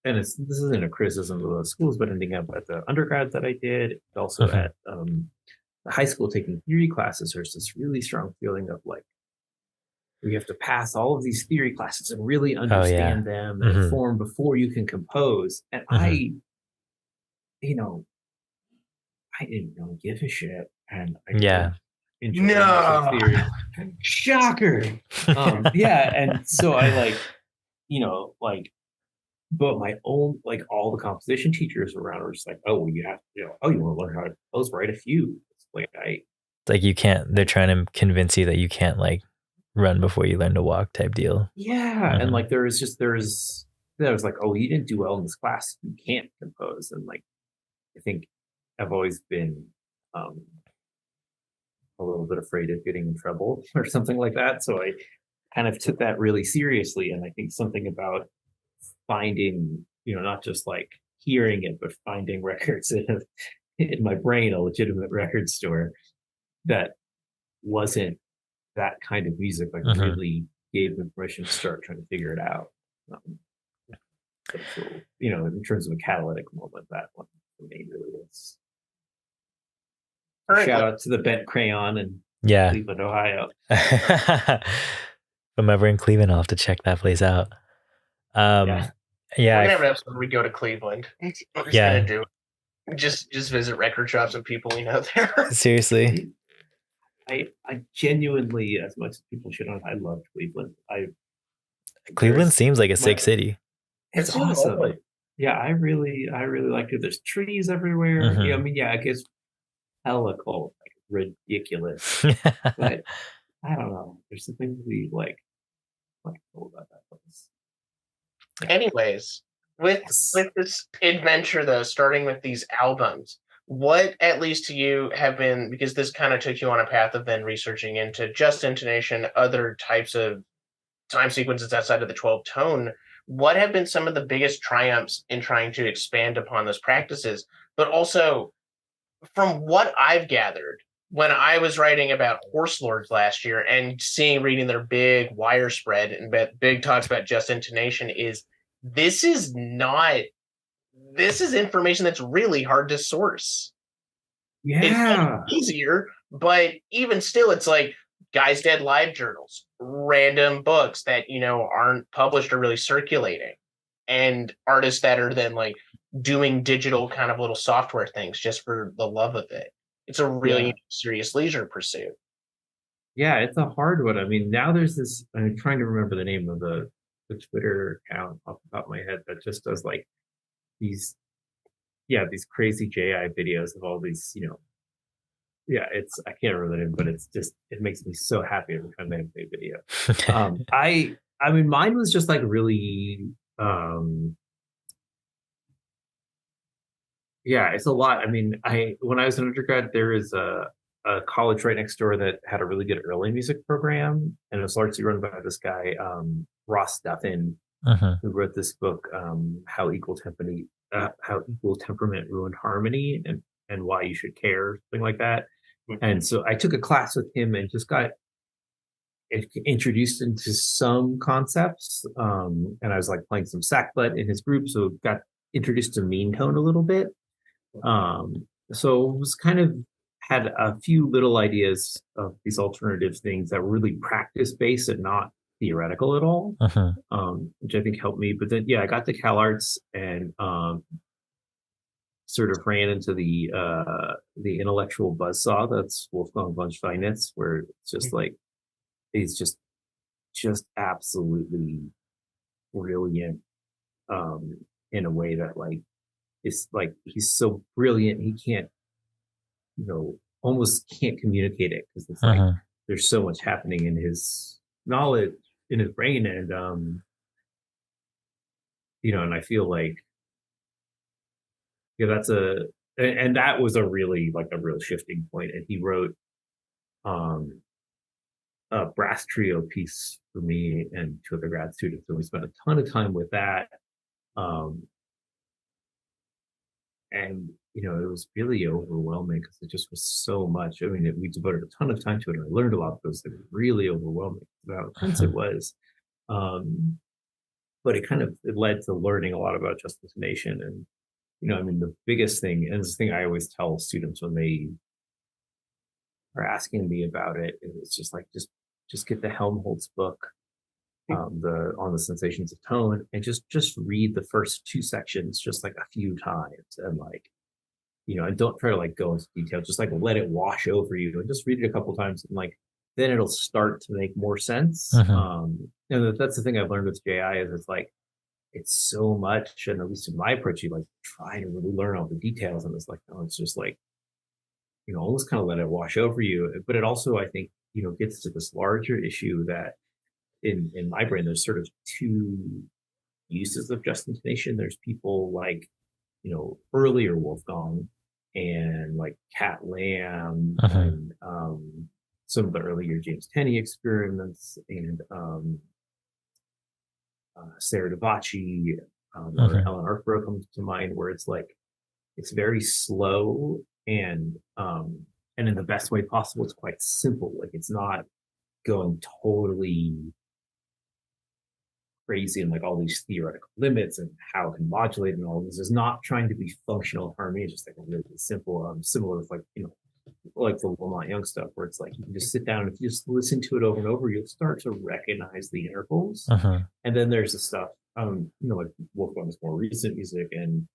S2: and this isn't a criticism of those schools, but ending up at the undergrad that I did, also at the high school taking theory classes, there's this really strong feeling of like you have to pass all of these theory classes and really understand them and form before you can compose. And I didn't really give a shit, and I didn't enjoy music theory. Shocker. And so I but my own, like, all the composition teachers around were just like, oh, well, you have to, you want to learn how to compose, write a few. It's
S1: like you can't. They're trying to convince you that you can't like run before you learn to walk type deal.
S2: Yeah, and like there was like, oh, you didn't do well in this class, you can't compose. And like I think I've always been a little bit afraid of getting in trouble or something like that, so I kind of took that really seriously. And I think something about finding, not just like hearing it, but finding records in my brain, a legitimate record store that wasn't that kind of music, like really gave me permission to start trying to figure it out. So, in terms of a catalytic moment, that one for me really is. Shout out to the Bent Crayon in Cleveland, Ohio.
S1: If I'm ever in Cleveland, I'll have to check that place out.
S3: We're gonna have an episode where we go to Cleveland. We're just gonna do it. Just visit record shops and people we know there.
S1: Seriously.
S2: I genuinely, as much as people shit on, I love Cleveland.
S1: Cleveland seems like a sick city.
S2: It's awesome. Lovely. Yeah, I really like it. There's trees everywhere. It gets hella cold, like ridiculous. But I don't know. There's something really like cool about that place.
S3: Anyways, with this adventure though, starting with these albums, what, at least to you, have been, because this kind of took you on a path of then researching into just intonation, other types of time sequences outside of the 12 tone, what have been some of the biggest triumphs in trying to expand upon those practices? But also, from what I've gathered, when I was writing about Horse Lords last year and reading their big wire spread and big talks about just intonation, this is information that's really hard to source.
S2: Yeah.
S3: It's easier, but even still, it's like Guys Dead live journals, random books that, aren't published or really circulating, and artists that are then like doing digital kind of little software things just for the love of it. It's a really serious leisure pursuit.
S2: Yeah, it's a hard one. I mean, now there's this, I'm trying to remember the name of the Twitter account off the top of my head that just does like these crazy JI videos of all these, I can't remember the name, but it's just, it makes me so happy every time they have a video. I mean, mine was just like really, it's a lot. I mean, when I was an undergrad, there is a college right next door that had a really good early music program, and it was largely run by this guy, Ross Duffin, who wrote this book, How Equal Temperament Ruined Harmony, and Why You Should Care, something like that. And so I took a class with him and just got introduced into some concepts, and I was like playing some sackbut in his group, so got introduced to mean tone a little bit. So it was kind of had a few little ideas of these alternative things that were really practice based and not theoretical at all, which I think helped me. But then, I got to CalArts and sort of ran into the intellectual buzzsaw that's Wolfgang von Steinitz, where it's just like he's just absolutely brilliant in a way that like it's like he's so brilliant he can't almost can't communicate it, because it's like there's so much happening in his knowledge in his brain, and and I feel like and that was a really like a real shifting point. And he wrote a brass trio piece for me and two other grad students, and we spent a ton of time with that. And it was really overwhelming because it just was so much. I mean, we devoted a ton of time to it, and I learned a lot, but it was really overwhelming about how intense it was. But it led to learning a lot about just intonation. And I mean, the biggest thing, and this thing I always tell students when they are asking me about it, it's just like just get the Helmholtz book, on the sensations of tone, and just read the first two sections just like a few times, and like and don't try to like go into detail, just like let it wash over you and just read it a couple times, and like then it'll start to make more sense. And that's the thing I've learned with JI is it's so much, and at least in my approach, you like try to really learn all the details, and it's like, no, it's just like almost kind of let it wash over you. But it also, I think, gets to this larger issue that in my brain there's sort of two uses of just intonation. There's people like earlier Wolfgang and like Cat Lamb and some of the earlier James Tenney experiments, and Sarah Davachi, or Ellen Arkborough comes to mind, where it's like it's very slow and in the best way possible. It's quite simple. Like it's not going totally crazy and like all these theoretical limits and how it can modulate and all this. Is not trying to be functional harmony. It's just like a really simple, similar with like like the Lamont Young stuff, where it's like you can just sit down and if you just listen to it over and over, you'll start to recognize the intervals. And then there's the stuff, like Wolfgang's more recent music and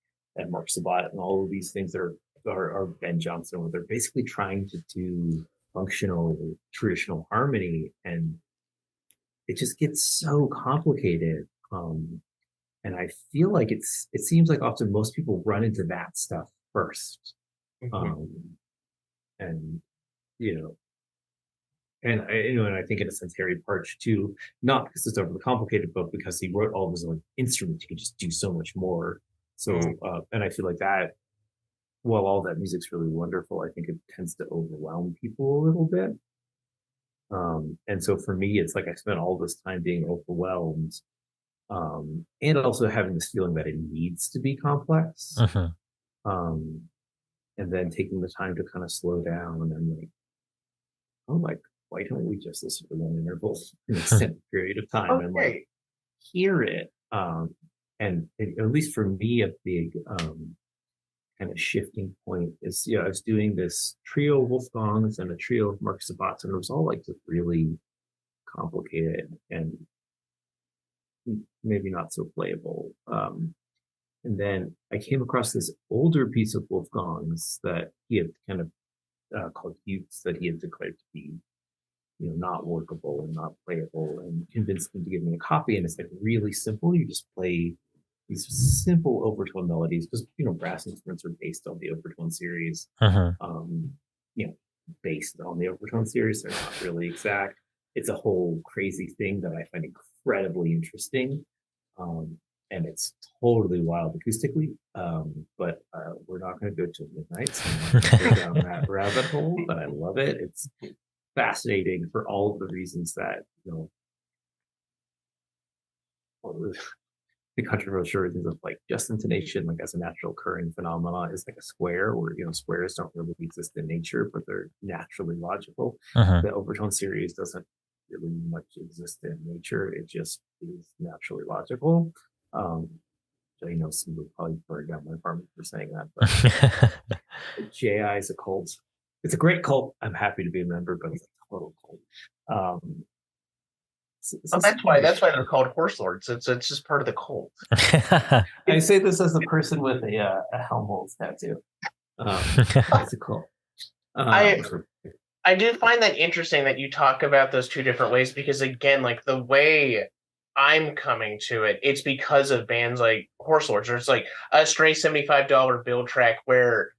S2: Mark Sabat and all of these things that are Ben Johnson, where they're basically trying to do functional traditional harmony, and it just gets so complicated. And I feel like it seems like often most people run into that stuff first. And and I think in a sense Harry Partch too, not because it's overly complicated, but because he wrote all of his own instruments, he could just do so much more. So and I feel like that, while all that music's really wonderful, I think it tends to overwhelm people a little bit. And so for me, it's like I spent all this time being overwhelmed, and also having this feeling that it needs to be complex. And then taking the time to kind of slow down and like, oh, like, why don't we just listen to one interval in a extended period of time and like hear it? And at least for me, a big kind of shifting point is, I was doing this trio of Wolfgangs and a trio of Mark Sabats, and it was all like just really complicated and maybe not so playable. And then I came across this older piece of Wolfgang's that he had kind of called Utes, that he had declared to be, not workable and not playable, and convinced him to give me a copy. And it's like really simple. You just play these simple overtone melodies, because brass instruments are based on the overtone series. Based on the overtone series, they're not really exact. It's a whole crazy thing that I find incredibly interesting. And it's totally wild acoustically, but we're not going to go till midnight, so I'm not going to go down that rabbit hole, but I love it. It's fascinating for all of the reasons that, the controversial reasons of like just intonation, like as a natural occurring phenomena, is like a square, where squares don't really exist in nature, but they're naturally logical. The overtone series doesn't really much exist in nature. It just is naturally logical. Some would probably burn down my apartment for saying that, but JI is a cult. It's a great cult. I'm happy to be a member, but it's a total cult.
S3: That's why they're called horse lords. It's just part of the cult.
S2: I say this as a person with a Helmholtz tattoo. It's a cult.
S3: I do find that interesting that you talk about those two different ways, because again, like the way I'm coming to it, it's because of bands like Horse Lords, or it's like a stray $75 bill track where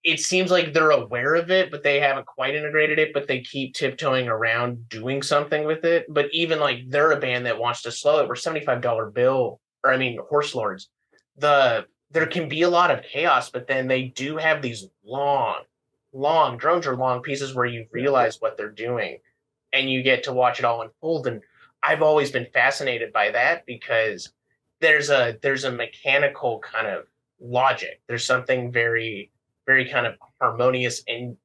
S3: it seems like they're aware of it, but they haven't quite integrated it, but they keep tiptoeing around doing something with it. But even like they're a band that wants to slow it, where $75 bill, or I mean Horse Lords, there can be a lot of chaos, but then they do have these long drones or long pieces where you realize what they're doing and you get to watch it all unfold. And I've always been fascinated by that, because there's a mechanical kind of logic. There's something very, very kind of harmonious and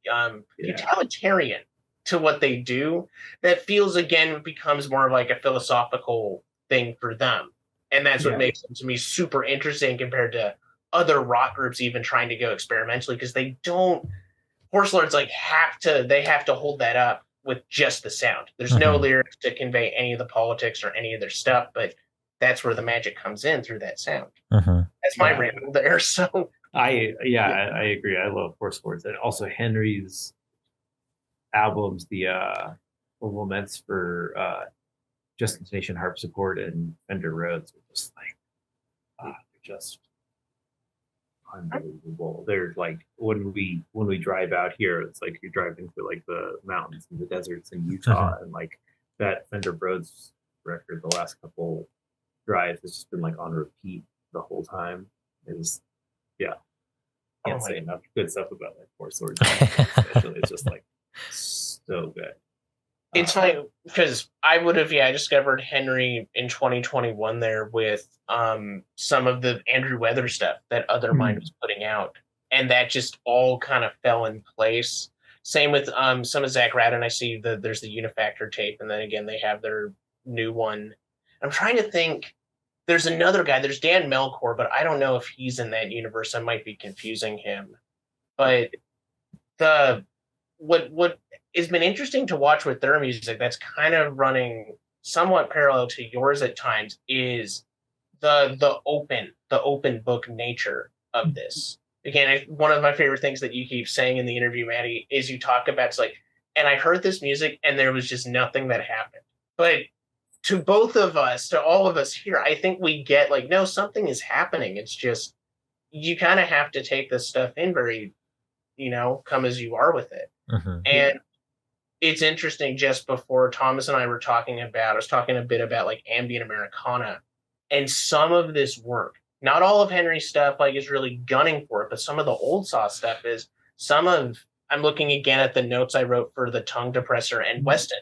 S3: utilitarian to what they do that feels, again, becomes more of like a philosophical thing for them. And that's what makes them, to me, super interesting compared to other rock groups even trying to go experimentally, because they don't, Horse Lords like they have to hold that up with just the sound. There's no lyrics to convey any of the politics or any of their stuff, but that's where the magic comes in, through that sound. That's my ramble there. So
S2: I agree. I love Horse Lords, and also Henry's albums, the laments for Just Intonation harpsichord and Fender Rhodes are just like they're just unbelievable. They're like, when we drive out here, it's like you're driving through like the mountains and the deserts in Utah, and like that Fender Rhodes record, the last couple drives, has just been like on repeat the whole time. It was can't say enough good stuff about that Horse Lords. Especially, it's just like so good.
S3: It's funny because I would have discovered Henry in 2021 there with some of the Andrew Weather stuff that Other Mind was putting out, and that just all kind of fell in place. Same with some of Zach Radin. I see there's the Unifactor tape, and then again they have their new one. I'm trying to think. There's another guy. There's Dan Melkor, but I don't know if he's in that universe. I might be confusing him. But what has been interesting to watch with their music that's kind of running somewhat parallel to yours at times is the open book nature of this. Again, one of my favorite things that you keep saying in the interview, Mattie, is you talk about, it's like, and I heard this music and there was just nothing that happened. But to both of us, to all of us here, I think we get like, no, something is happening. It's just, you kind of have to take this stuff in very, come as you are with it. And it's interesting, just before Thomas and I were talking about, I was talking a bit about like ambient Americana, and some of this work, not all of Henry's stuff like is really gunning for it, but some of the old Saw stuff is I'm looking again at the notes I wrote for the Tongue Depressor and Weston,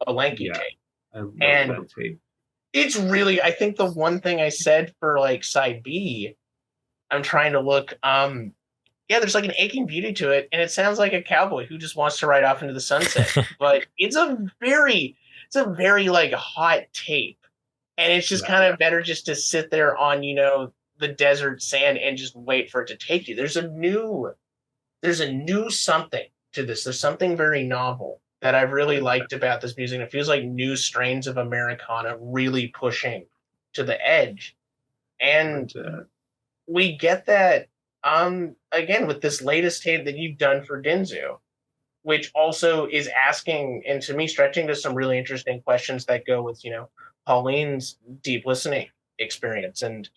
S3: a lanky tape. And it's really, I think the one thing I said for like side B, I'm trying to look, there's like an aching beauty to it, and it sounds like a cowboy who just wants to ride off into the sunset. But it's a very like hot tape, and it's just kind of better just to sit there on the desert sand and just wait for it to take you. There's a new something to this. There's something very novel that I've really liked about this music. It feels like new strains of Americana really pushing to the edge, and we get that. Again, with this latest tape that you've done for Dinzu, which also is asking, and to me, stretching to some really interesting questions that go with, Pauline's deep listening experience. And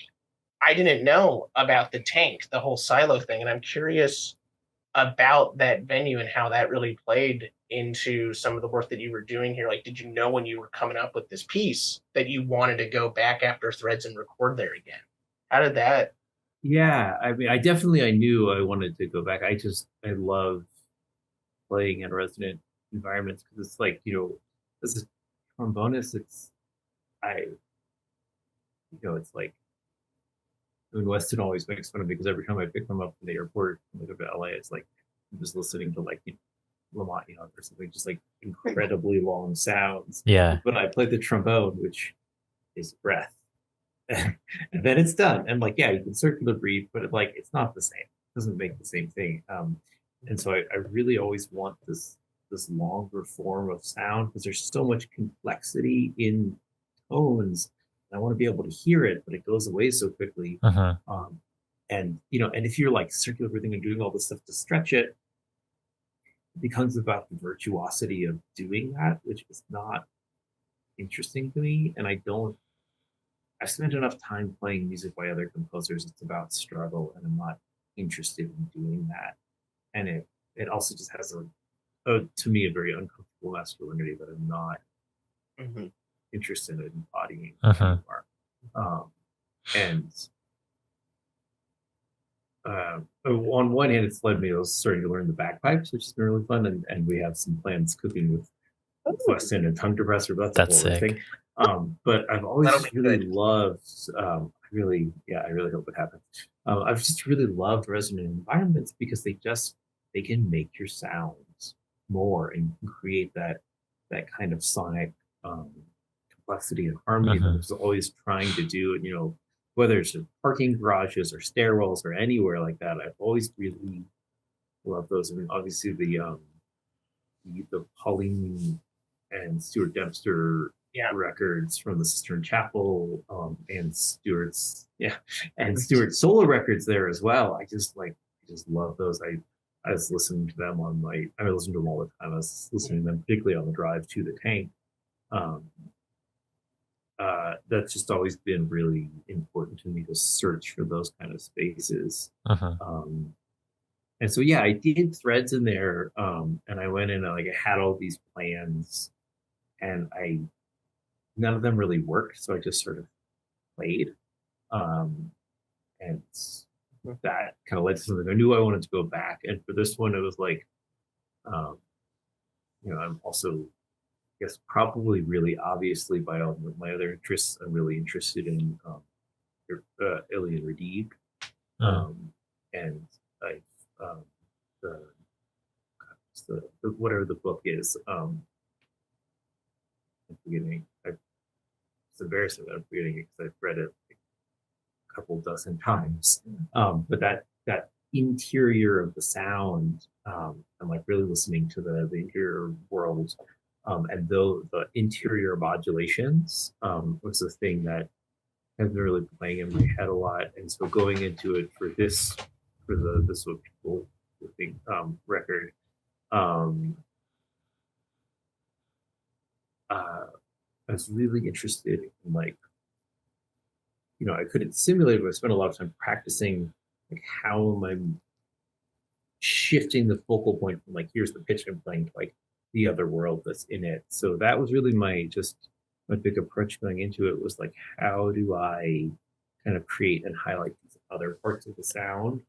S3: I didn't know about the tank, the whole silo thing. And I'm curious about that venue and how that really played into some of the work that you were doing here. Like, did you know when you were coming up with this piece that you wanted to go back after Threads and record there again? How did that?
S2: Yeah, I mean, I knew I wanted to go back. I love playing in resonant environments, because it's like, as a trombonist, it's like, I mean, Weston always makes fun of me because every time I pick them up from the airport and I go to LA, it's like I'm just listening to like Lamont Young or something, just like incredibly long sounds.
S1: Yeah.
S2: But I play the trombone, which is breath. And then it's done. And like, yeah, you can circular breathe, but it's not the same. It doesn't make the same thing. And so I really always want this longer form of sound, because there's so much complexity in tones. I want to be able to hear it, but it goes away so quickly. And and if you're like circular breathing and doing all this stuff to stretch it, it becomes about the virtuosity of doing that, which is not interesting to me. And I've spent enough time playing music by other composers. It's about struggle, and I'm not interested in doing that. And it also just has to me, a very uncomfortable masculinity that I'm not interested in embodying anymore. On one hand, it's led me to starting to learn the bagpipes, which has been really fun, and we have some plans cooking with Weston and Tongue Depressor, but that's a whole other thing. But I've always really loved, really hope it happens. I've just really loved resonant environments because they can make your sounds more and create that kind of sonic um, complexity and harmony that I was always trying to do. And whether it's in parking garages or stairwells or anywhere like that, I've always really loved those. I mean, obviously the Pauline and Stuart Dempster records from the Sistine Chapel, and Stuart's solo records there as well. I just love those. I was listening to them I listen to them all the time. I was listening to them particularly on the drive to the tank. That's just always been really important to me to search for those kind of spaces. And so I did threads in there, and I went in and I had all these plans, and none of them really worked, so I just sort of played, and that kind of led to something. I knew I wanted to go back, and for this one, it was like, I'm also, I guess, probably really obviously by all my other interests, I'm really interested in Ilian Radig, and the whatever the book is. I'm forgetting. It's embarrassing that I'm forgetting it because I've read it a couple dozen times. But that interior of the sound, I'm really listening to the interior world, and though the interior modulations was the thing that has been really playing in my head a lot. And so going into it for this what people think record, I was really interested in I couldn't simulate it, but I spent a lot of time practicing how am I shifting the focal point from here's the pitch I'm playing to the other world that's in it. So that was really my big approach going into it, was how do I kind of create and highlight these other parts of the sound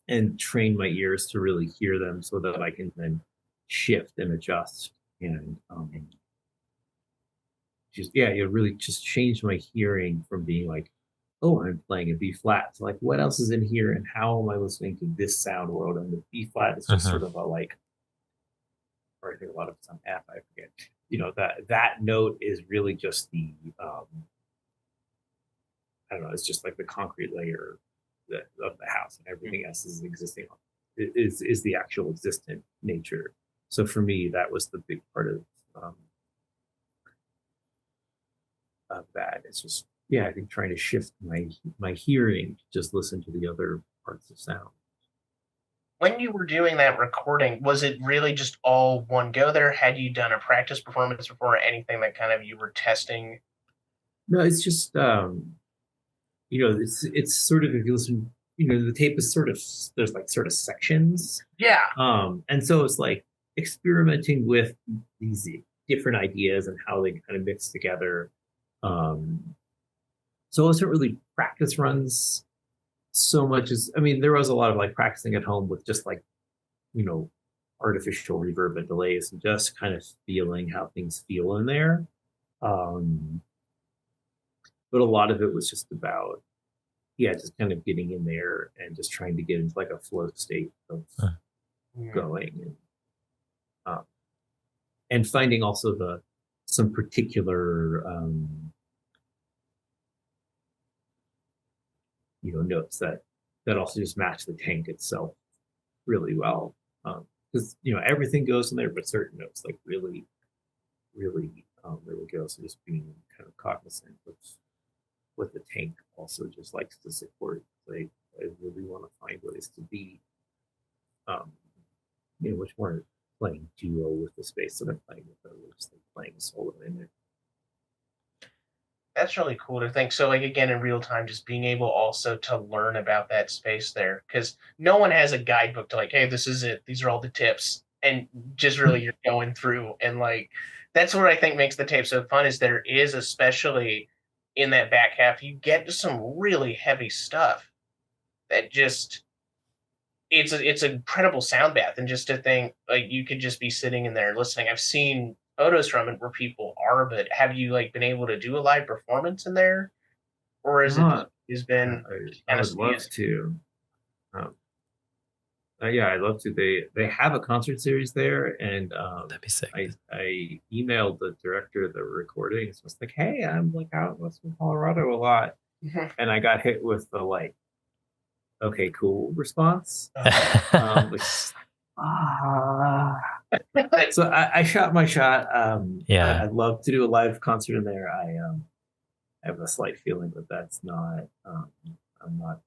S2: and train my ears to really hear them so that I can then shift and adjust and it really just changed my hearing from being oh, I'm playing a B flat to what else is in here and how am I listening to this sound world? And the B flat is just sort of or I think a lot of it's on F, I forget. That note is really just the I don't know, it's just the concrete layer of the house, and everything else is existing is the actual existent nature. So for me, that was the big part of that. It's just I think trying to shift my hearing to just listen to the other parts of sound.
S3: When you were doing that recording, was it really just all one go there? Had you done a practice performance before, or anything that kind of you were testing?
S2: No, it's just it's sort of, if you listen, the tape is sort of, there's sort of sections.
S3: Yeah.
S2: And so it's experimenting with these different ideas and how they kind of mix together. So it wasn't really practice runs so much as, there was a lot of practicing at home with just artificial reverb and delays and just kind of feeling how things feel in there. But a lot of it was just about, just kind of getting in there and just trying to get into a flow state of going, and finding also some particular notes that also just match the tank itself really well, because everything goes in there, but certain notes really go. So just being kind of cognizant of what the tank also just likes to support. I really want to find ways to be much more playing duo with the space that I'm playing with, just playing solo in it.
S3: That's really cool to think. So again, in real time, just being able also to learn about that space there, because no one has a guidebook to hey, this is it, these are all the tips, and just really you're going through, and that's what I think makes the tape so fun, is there is, especially in that back half, you get to some really heavy stuff that just, it's an incredible sound bath. And just to think you could just be sitting in there listening. I've seen photos from it where people are, but have you been able to do a live performance in there? or is it has been?
S2: I would love to. Yeah, I'd love to. They have a concert series there, and
S1: That'd be sick.
S2: I emailed the director of the recordings. I was like, "Hey, I'm like out west in Colorado a lot," and I got hit with the like, "Okay, cool" response. So I shot my shot. I'd love to do a live concert in there. I have a slight feeling that that's not. I'm not.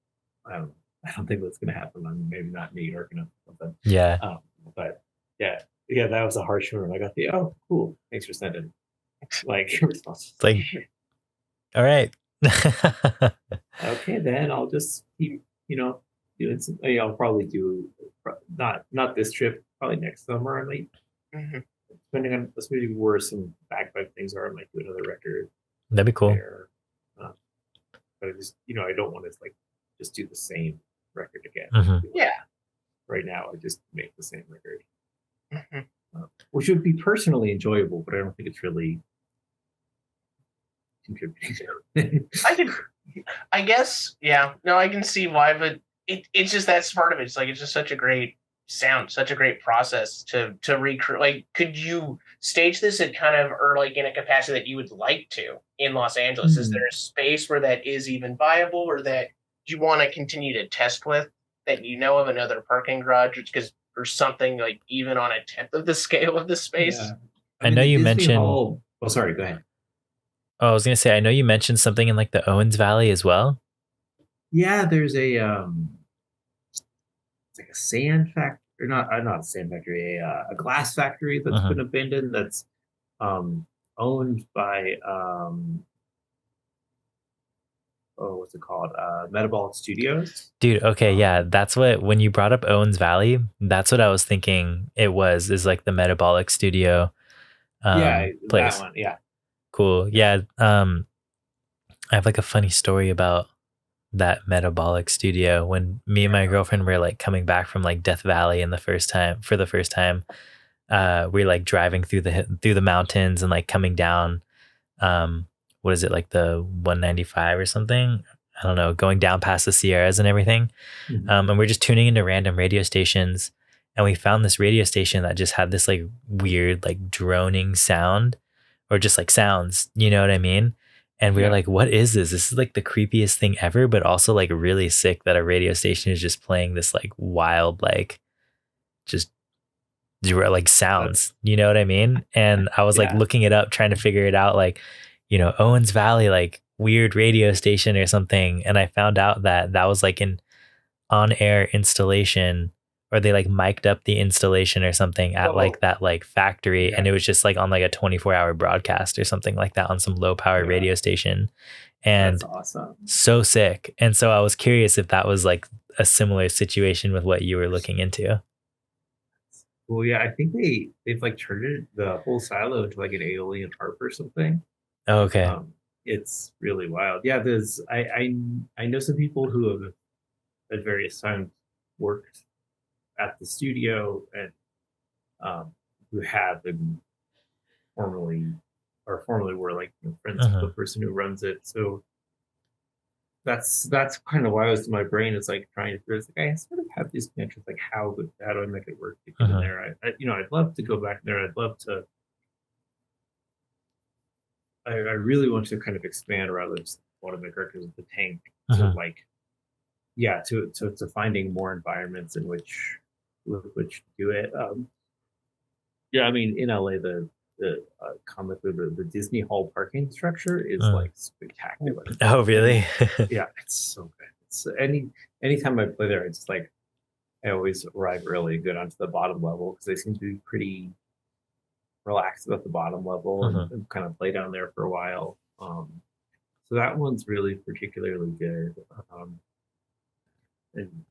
S2: I don't think that's going to happen. I'm maybe not in New York enough.
S1: Yeah.
S2: But yeah, that was a harsh one. I got the cool. Thanks for sending like responses.
S1: It's like, all right.
S2: Okay, then I'll just keep doing some. I'll probably do not this trip. Probably next summer. I might. Depending on maybe where some bagpipe things are, I might do another record.
S1: That'd be cool.
S2: There. But I just I don't want to like just do the same record again.
S3: Yeah.
S2: Right now, I just make the same record, which would be personally enjoyable, but I don't think it's really contributing.
S3: I guess, yeah. No, I can see why, but it's just that's part of it. It's like it's just such a great sound, such a great process to recreate. Like, could you stage this at kind of or like in a capacity that you would like to in Los Angeles? Is there a space where that is even viable, or that you want to continue to test with that of another parking garage, or something like even on a tenth of the scale of the space?
S2: Yeah.
S1: I know you mentioned.
S2: Oh, sorry. Go ahead.
S1: Oh, I was gonna say, I know you mentioned something in like the Owens Valley as well.
S2: Yeah, there's a it's like a sand factory, or not a sand factory, a glass factory that's been abandoned. That's owned by what's it called? Metabolic Studios.
S1: Dude, okay, yeah, that's what, when you brought up Owens Valley, that's what I was thinking it is like the Metabolic Studio place.
S2: That one, yeah.
S1: Cool. Yeah. I have like a funny story about that Metabolic Studio. When me and my girlfriend were like coming back from like Death Valley for the first time, we were like driving through the mountains and like coming down what is it, like the 195 or something? I don't know, going down past the Sierras and everything. And we're just tuning into random radio stations, and we found this radio station that just had this like weird like droning sound, or just like sounds, you know what I mean? And we were like, what is this? This is like the creepiest thing ever, but also like really sick that a radio station is just playing this like wild, like just like sounds, you know what I mean? And I was like looking it up, trying to figure it out, like, Owens Valley, like weird radio station or something. And I found out that was like an on-air installation, or they like mic'd up the installation or something at like that like factory. And it was just like on like a 24-hour broadcast or something like that on some low power radio station. And
S2: that's awesome.
S1: So sick. And so I was curious if that was like a similar situation with what you were looking into.
S2: Well, yeah, I think they've like turned the whole silo into like an alien harp or something.
S1: Oh, okay.
S2: It's really wild. Yeah, there's I know some people who have at various times worked at the studio, and who have been formerly were like friends with the person who runs it. So that's kind of why it was in my brain. It's like trying to figure. It's like I sort of have these connections. Like how do I make it work to get in there? I'd love to go back there. I'd love to. I really want to kind of expand rather than just want to make records with the tank. So like, to finding more environments in which do it. I mean, in LA, the comically the Disney Hall parking structure is like spectacular.
S1: Oh, really?
S2: Yeah, it's so good. It's anytime I play there, it's like I always arrive early and go down to the bottom level because they seem to be pretty relaxed about the bottom level and kind of play down there for a while. So that one's really particularly good. And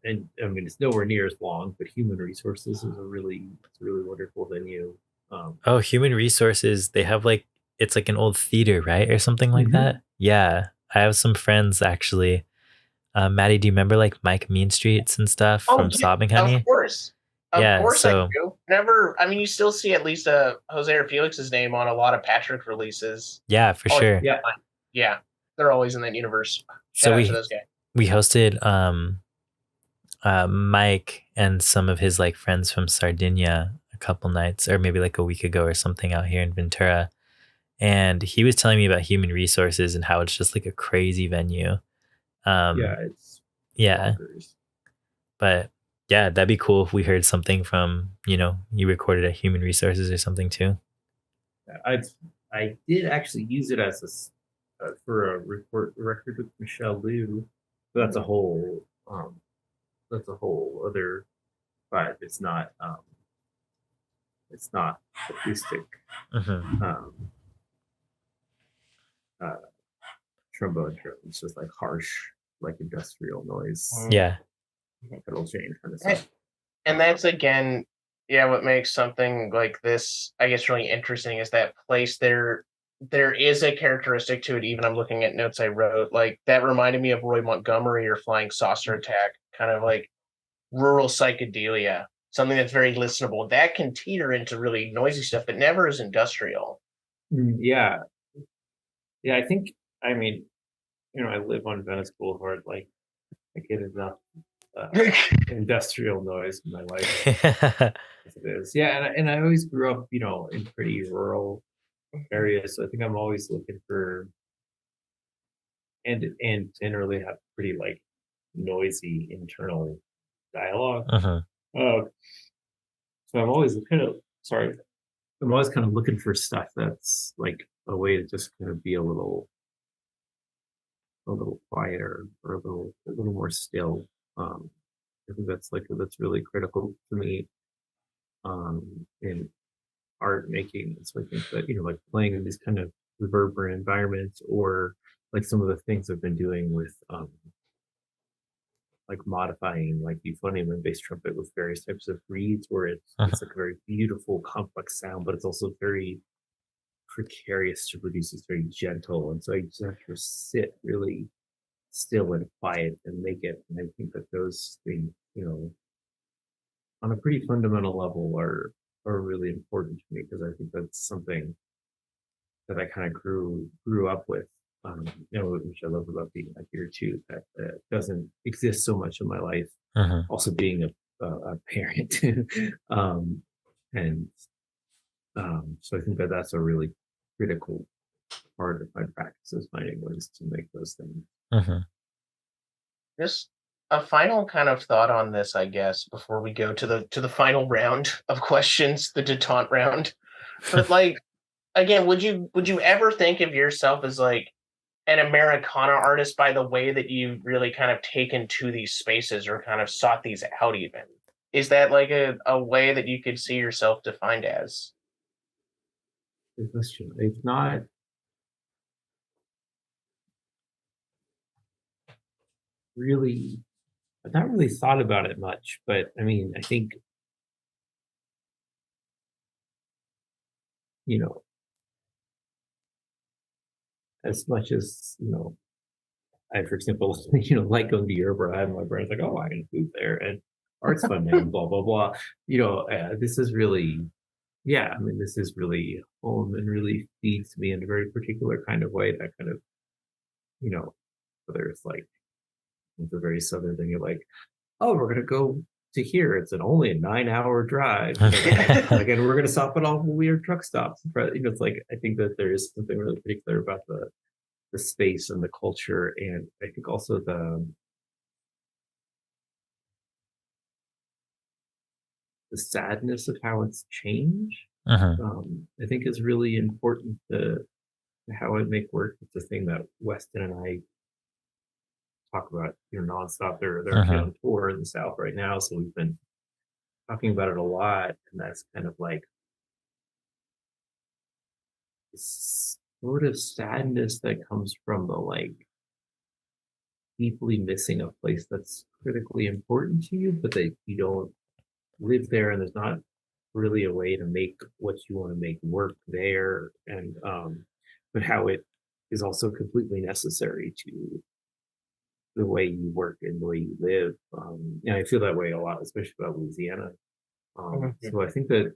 S2: I mean, it's nowhere near as long, but Human Resources is a really wonderful venue.
S1: Human Resources, they have like, it's like an old theater, right? Or something like that. Yeah. I have some friends actually. Mattie, do you remember like Mike Mean Streets and stuff from Sobbing Honey?
S3: Of course. Of course I do. You still see at least Jose or Felix's name on a lot of Patrick releases.
S1: Yeah, for sure.
S3: Yeah. they're always in that universe.
S1: So
S3: Shout out to those guys.
S1: we hosted Mike and some of his like friends from Sardinia a couple nights, or maybe like a week ago or something, out here in Ventura. And he was telling me about human resources and how it's just like a crazy venue.
S2: It's bonkers.
S1: But yeah, that'd be cool if we heard something from, you recorded at human resources or something too.
S2: I did actually use it as for a record with Michelle Liu. So that's a whole other vibe. It's not acoustic. Trombone. It's just like harsh, like industrial noise.
S1: Yeah.
S2: Pedal chain kind of stuff.
S3: And that's again, what makes something like this, I guess, really interesting is that place there is a characteristic to it. Even I'm looking at notes I wrote, like that reminded me of Roy Montgomery or Flying Saucer Attack, kind of like rural psychedelia, something that's very listenable. That can teeter into really noisy stuff, but never is industrial.
S2: Yeah. I think, I live on Venice Boulevard. Like, I get enough industrial noise in my life as it is. Yeah, and I always grew up, in pretty rural areas. So I think I'm always looking for and generally have pretty like noisy internal dialogue. So I'm always kind of looking for stuff that's like a way to just kind of be a little quieter or a little more still. I think that's really critical for me in art making. So I think that like playing in these kind of reverberant environments, or like some of the things I've been doing with like modifying like euphonium and bass trumpet with various types of reeds, where it's like a very beautiful complex sound, but it's also very precarious to produce. It's very gentle, and so I just have to sit really still and quiet and make it. And I think that those things, on a pretty fundamental level, are really important to me, because I think that's something that I kind of grew up with. Which I love about being like here too, that doesn't exist so much in my life. Also being a parent, and so I think that that's a really critical part of my practice, is finding ways to make those things.
S3: Just a final kind of thought on this, I guess, before we go to the final round of questions, the detente round. But like, again, would you ever think of yourself as like an Americana artist by the way that you've really kind of taken to these spaces or kind of sought these out even? Is that like a way that you could see yourself defined as?
S2: Good question. It's not really, I've not really thought about it much, but I mean, I think, as much as, I, for example, like going to Europe, or I have my friends like, oh, I can move there and art's fun, man, blah, blah, blah. This is really, this is really home and really feeds me in a very particular kind of way, that kind of, whether it's like, it's a very southern thing, you're like, oh, we're going to go to here. It's only a 9-hour drive. Again, we're going to stop at all the weird truck stops. It's like, I think that there is something really particular about the space and the culture, and I think also the sadness of how it's changed. I think is really important to how I make work. It's a thing that Weston and I talk about, nonstop. They're on tour in the South right now, so we've been talking about it a lot, and that's kind of like this sort of sadness that comes from the like deeply missing a place that's critically important to you, but that you don't live there, and there's not really a way to make what you want to make work there, and but how it is also completely necessary to the way you work and the way you live. And I feel that way a lot, especially about Louisiana. So I think that,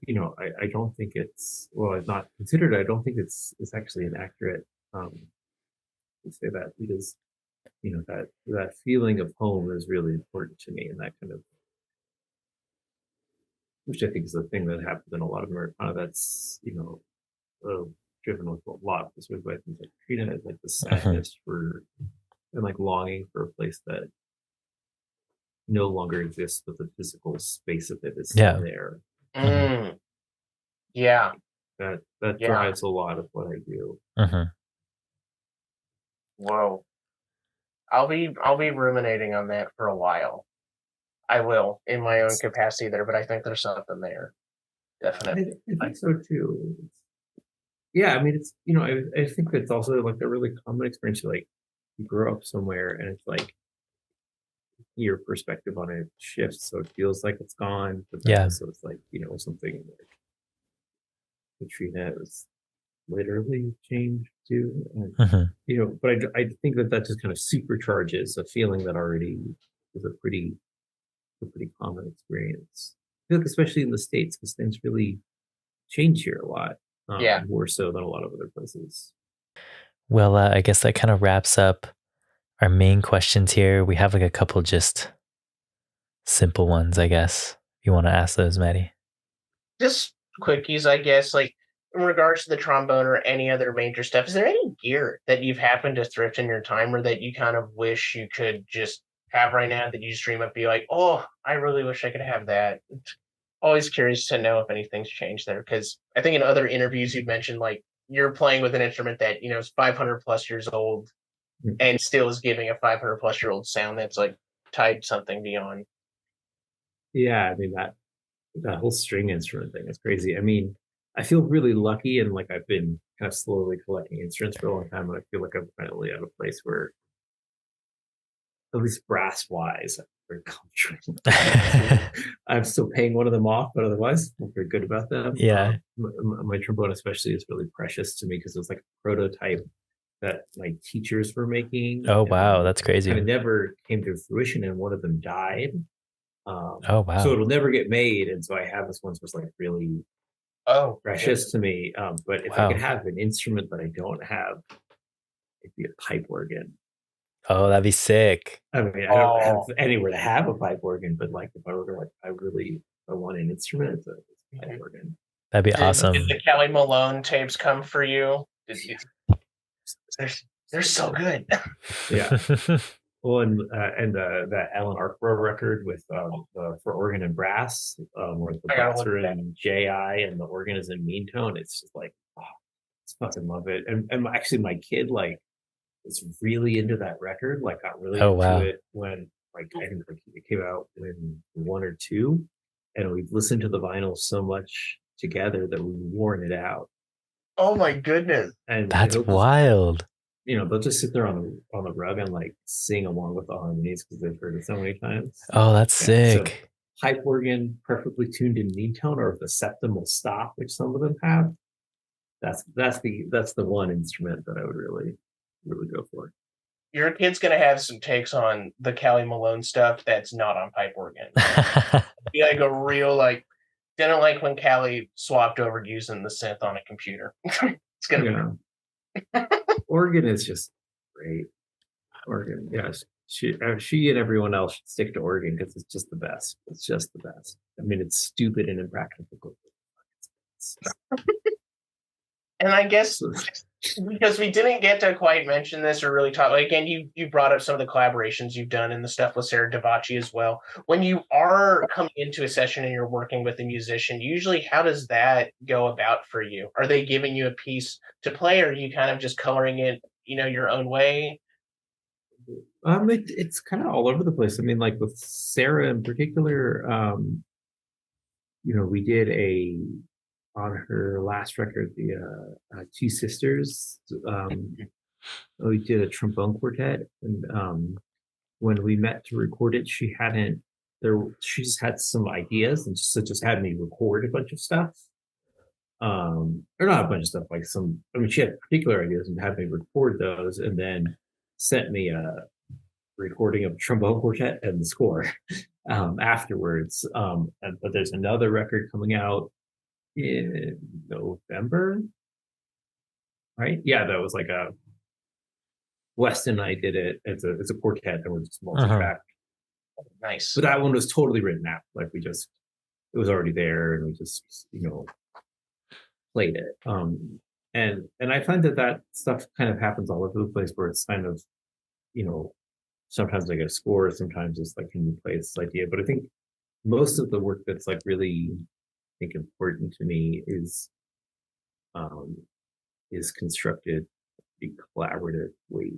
S2: I don't think it's, well, I've not considered it. I don't think it's actually an accurate to say that because that feeling of home is really important to me, and that kind of, which I think is the thing that happens in a lot of Americana. That's driven with a lot of this with things like Trina, like the sadness for and like longing for a place that no longer exists, but the physical space of it is still there.
S3: Yeah.
S2: That drives a lot of what I do.
S3: Whoa. I'll be ruminating on that for a while. I will in my own capacity there, but I think there's something there. Definitely.
S2: I think so too. Yeah, I mean, it's I think it's also like a really common experience. Like you grow up somewhere and it's like your perspective on it shifts, so it feels like it's gone. But then also it's like something like Katrina was literally changed too. And, but I think that just kind of supercharges a feeling that already is a pretty common experience. I feel like especially in the States, because things really change here a lot. More so than a lot of other places.
S1: Well, I guess that kind of wraps up our main questions here. We have like a couple just simple ones, I guess. If you want to ask those, Mattie.
S3: Just quickies, I guess. Like in regards to the trombone or any other major stuff, is there any gear that you've happened to thrift in your time or that you kind of wish you could just have right now that you just dream of, be like, oh, I really wish I could have that? Always curious to know if anything's changed there, because I think in other interviews you've mentioned like you're playing with an instrument that is 500 plus years old and still is giving a 500 plus year old sound that's like tied something beyond.
S2: Yeah, I mean that whole string instrument thing is crazy. I mean, I feel really lucky, and like I've been kind of slowly collecting instruments for a long time, and I feel like I'm finally at a place where, at least brass wise, I'm very comfortable. I'm still paying one of them off, but otherwise I'm very good about them.
S1: Yeah.
S2: My trombone especially is really precious to me because it was like a prototype that my teachers were making.
S1: Oh wow, that's crazy.
S2: And it never came to fruition, and one of them died.
S1: Oh wow.
S2: So it'll never get made, and so I have this one was like really precious to me. But if I could have an instrument that I don't have, it'd be a pipe organ.
S1: Oh, that'd be sick.
S2: I mean, I don't have anywhere to have a pipe organ, but like if I were like, I want an instrument, it's a pipe organ.
S1: That'd be awesome.
S3: Did the Kelly Malone tapes come for you? They're so good.
S2: Yeah. Well, and that Alan Arkborough record with for organ and brass, where the brass are in J.I. and the organ is in mean tone. It's just like, I fucking love it. And actually, my kid is really into that record. Like, got really into it when I think it came out when 1 or 2, and we've listened to the vinyl so much together that we've worn it out.
S3: Oh my goodness!
S1: And that's wild.
S2: They'll just sit there on the rug and like sing along with the harmonies because they've heard it so many times.
S1: Oh, that's sick.
S2: So, pipe organ, perfectly tuned in mean tone, or if the septum will stop, which some of them have. That's the one instrument that I would really, really go for.
S3: Your kid's gonna have some takes on the Kelly Malone stuff that's not on pipe organ. Be like a real didn't like when Callie swapped over to using the synth on a computer. It's gonna
S2: be organ is just great. Organ, yes. She and everyone else should stick to organ because it's just the best. It's just the best. I mean, it's stupid and impractical.
S3: And I guess because we didn't get to quite mention this or really talk, again, you brought up some of the collaborations you've done and the stuff with Sarah Davachi as well. When you are coming into a session and you're working with a musician, usually how does that go about for you? Are they giving you a piece to play, or are you kind of just coloring it, your own way?
S2: It's kind of all over the place. I mean, like with Sarah in particular, we did on her last record, the Two Sisters, we did a trombone quartet, and when we met to record it, she just had some ideas and just had me record a bunch of stuff, or not a bunch of stuff, like she had particular ideas and had me record those, and then sent me a recording of trombone quartet and the score afterwards. But there's another record coming out in November, right? Yeah, that was like Weston and I did it as a quartet, and we're just multi-track.
S3: Nice.
S2: But that one was totally written out. Like it was already there, and we just played it. And I find that stuff kind of happens all over the place, where it's kind of, sometimes I get a score, sometimes it's like, can you play this idea? But I think most of the work that's like really, I think, important to me is constructed in collaborative way.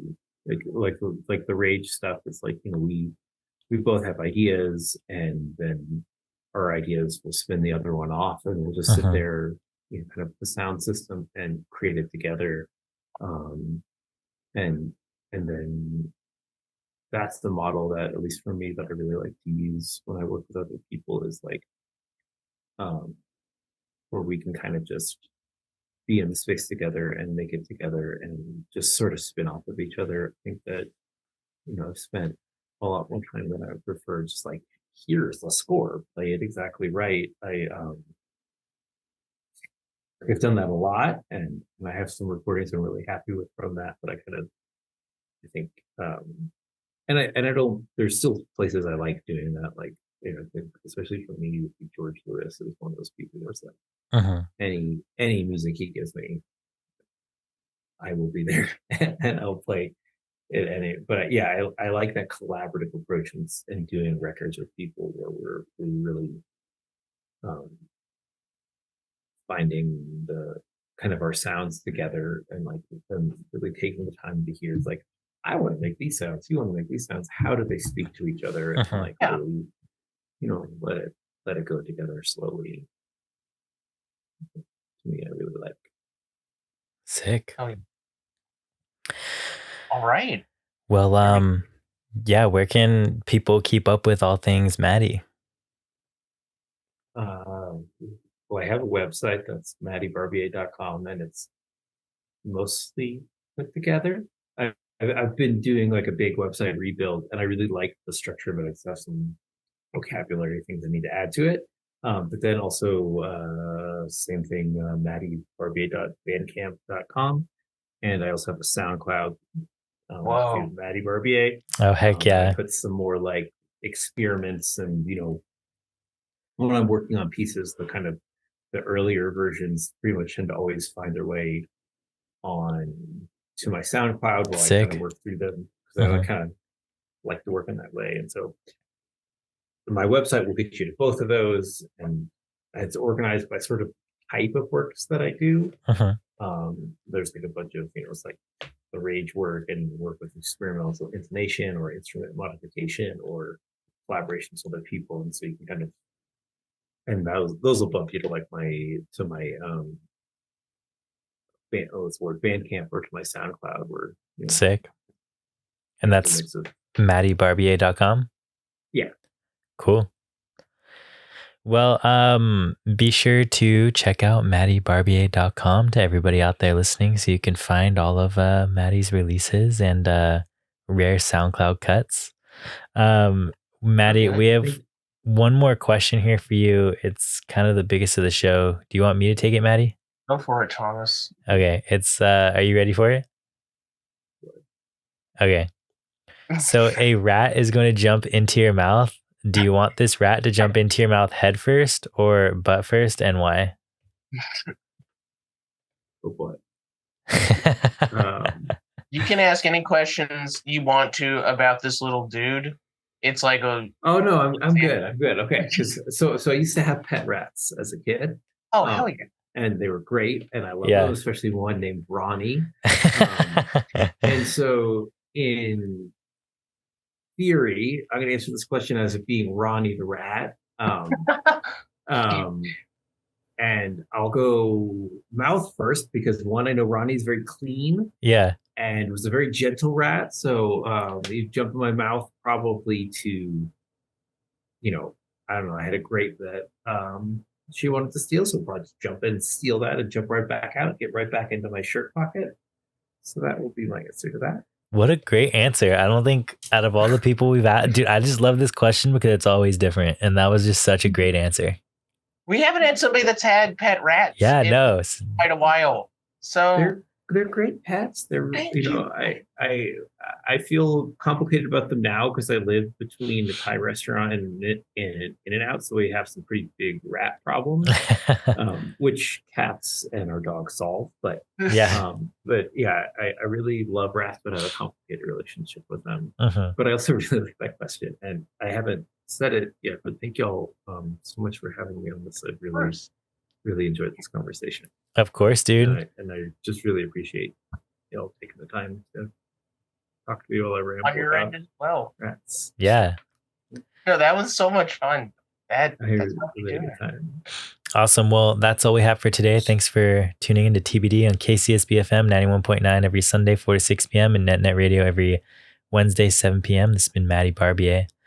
S2: Like the Rage stuff. It's like, we both have ideas, and then our ideas will spin the other one off, and we'll just sit there, kind of the sound system, and create it together. And then that's the model that, at least for me, that I really like to use when I work with other people, is like, where we can kind of just be in the space together and make it together and just sort of spin off of each other. I think that, I've spent a lot more time than I would prefer, just like, here's the score, play it exactly right. I've done that a lot, and I have some recordings I'm really happy with from that. But I think, and I don't. There's still places I like doing that, like, I think especially for me, George Lewis is one of those people who's like, any music he gives me, I will be there and I'll play it. But yeah, I like that collaborative approach and doing records with people where we really finding the kind of our sounds together, and like them really taking the time to hear. It's like, I want to make these sounds, you want to make these sounds. How do they speak to each other? And like, really, let it go together slowly. To me, I really like.
S1: Sick.
S3: Oh, all right.
S1: Well, yeah, where can people keep up with all things Mattie?
S2: Well, I have a website that's mattiebarbier.com, and it's mostly put together. I've been doing like a big website rebuild, and I really like the structure, but it's got some vocabulary things I need to add to it. But then also, same thing, mattiebarbier.bandcamp.com. And I also have a SoundCloud.
S3: Whoa.
S2: Mattie Barbier.
S1: Oh, heck yeah.
S2: I put some more like experiments, and, when I'm working on pieces, the earlier versions pretty much tend to always find their way on to my SoundCloud while I kind of work through them, because I kind of like to work in that way. And so my website will get you to both of those, and it's organized by sort of type of works that I do. There's like a bunch of, it's like the Rage work, and work with experimental intonation or instrument modification or collaborations with other people. And so you can kind of, and those will bump you to like my Bandcamp, or to my SoundCloud, where
S1: sick. And that's mattiebarbier.com.
S2: Yeah.
S1: Cool. Well, be sure to check out mattiebarbier.com to everybody out there listening, so you can find all of Mattie's releases and rare SoundCloud cuts. Mattie, we have one more question here for you. It's kind of the biggest of the show. Do you want me to take it, Mattie?
S3: Go for it, Thomas.
S1: Okay. It's are you ready for it? Okay. So a rat is going to jump into your mouth. Do you want this rat to jump into your mouth head first or butt first, and why?
S2: Oh boy.
S3: You can ask any questions you want to about this little dude. It's like a...
S2: Oh no, I'm good. I'm good. Okay. So I used to have pet rats as a kid.
S3: Oh, hell yeah.
S2: And they were great, and I love them, especially one named Ronnie. And so in theory, I'm going to answer this question as it being Ronnie the rat. And I'll go mouth first, because one, I know Ronnie's very clean.
S1: Yeah.
S2: And was a very gentle rat. So he jumped in my mouth probably to, I don't know, I had a grape that she wanted to steal, so I'll probably just jump in, steal that, and jump right back out, get right back into my shirt pocket. So that will be my answer to that.
S1: What a great answer. I don't think out of all the people we've had, dude, I just love this question because it's always different. And that was just such a great answer. We
S3: haven't had somebody that's had pet rats
S1: in
S3: quite a while. So
S2: they're great pets. I feel complicated about them now because I live between the Thai restaurant and In-N-Out, so we have some pretty big rat problems, which cats and our dogs solve. But
S1: Yeah.
S2: I really love rats, but I have a complicated relationship with them. But I also really like that question, and I haven't said it yet, but thank y'all so much for having me on this. I really enjoyed this conversation.
S1: Of course, dude.
S2: And I just really appreciate y'all taking the time to talk to me while I ramble
S3: on your end as well.
S2: Rats.
S1: Yeah.
S3: No, that was so much fun. That's
S2: I had a really good time.
S1: Awesome. Well, that's all we have for today. Thanks for tuning in to TBD on KCSBfm 91.9 every Sunday, 4 to 6 p.m. and Nett Radio every Wednesday, 7 p.m. This has been Mattie Barbier.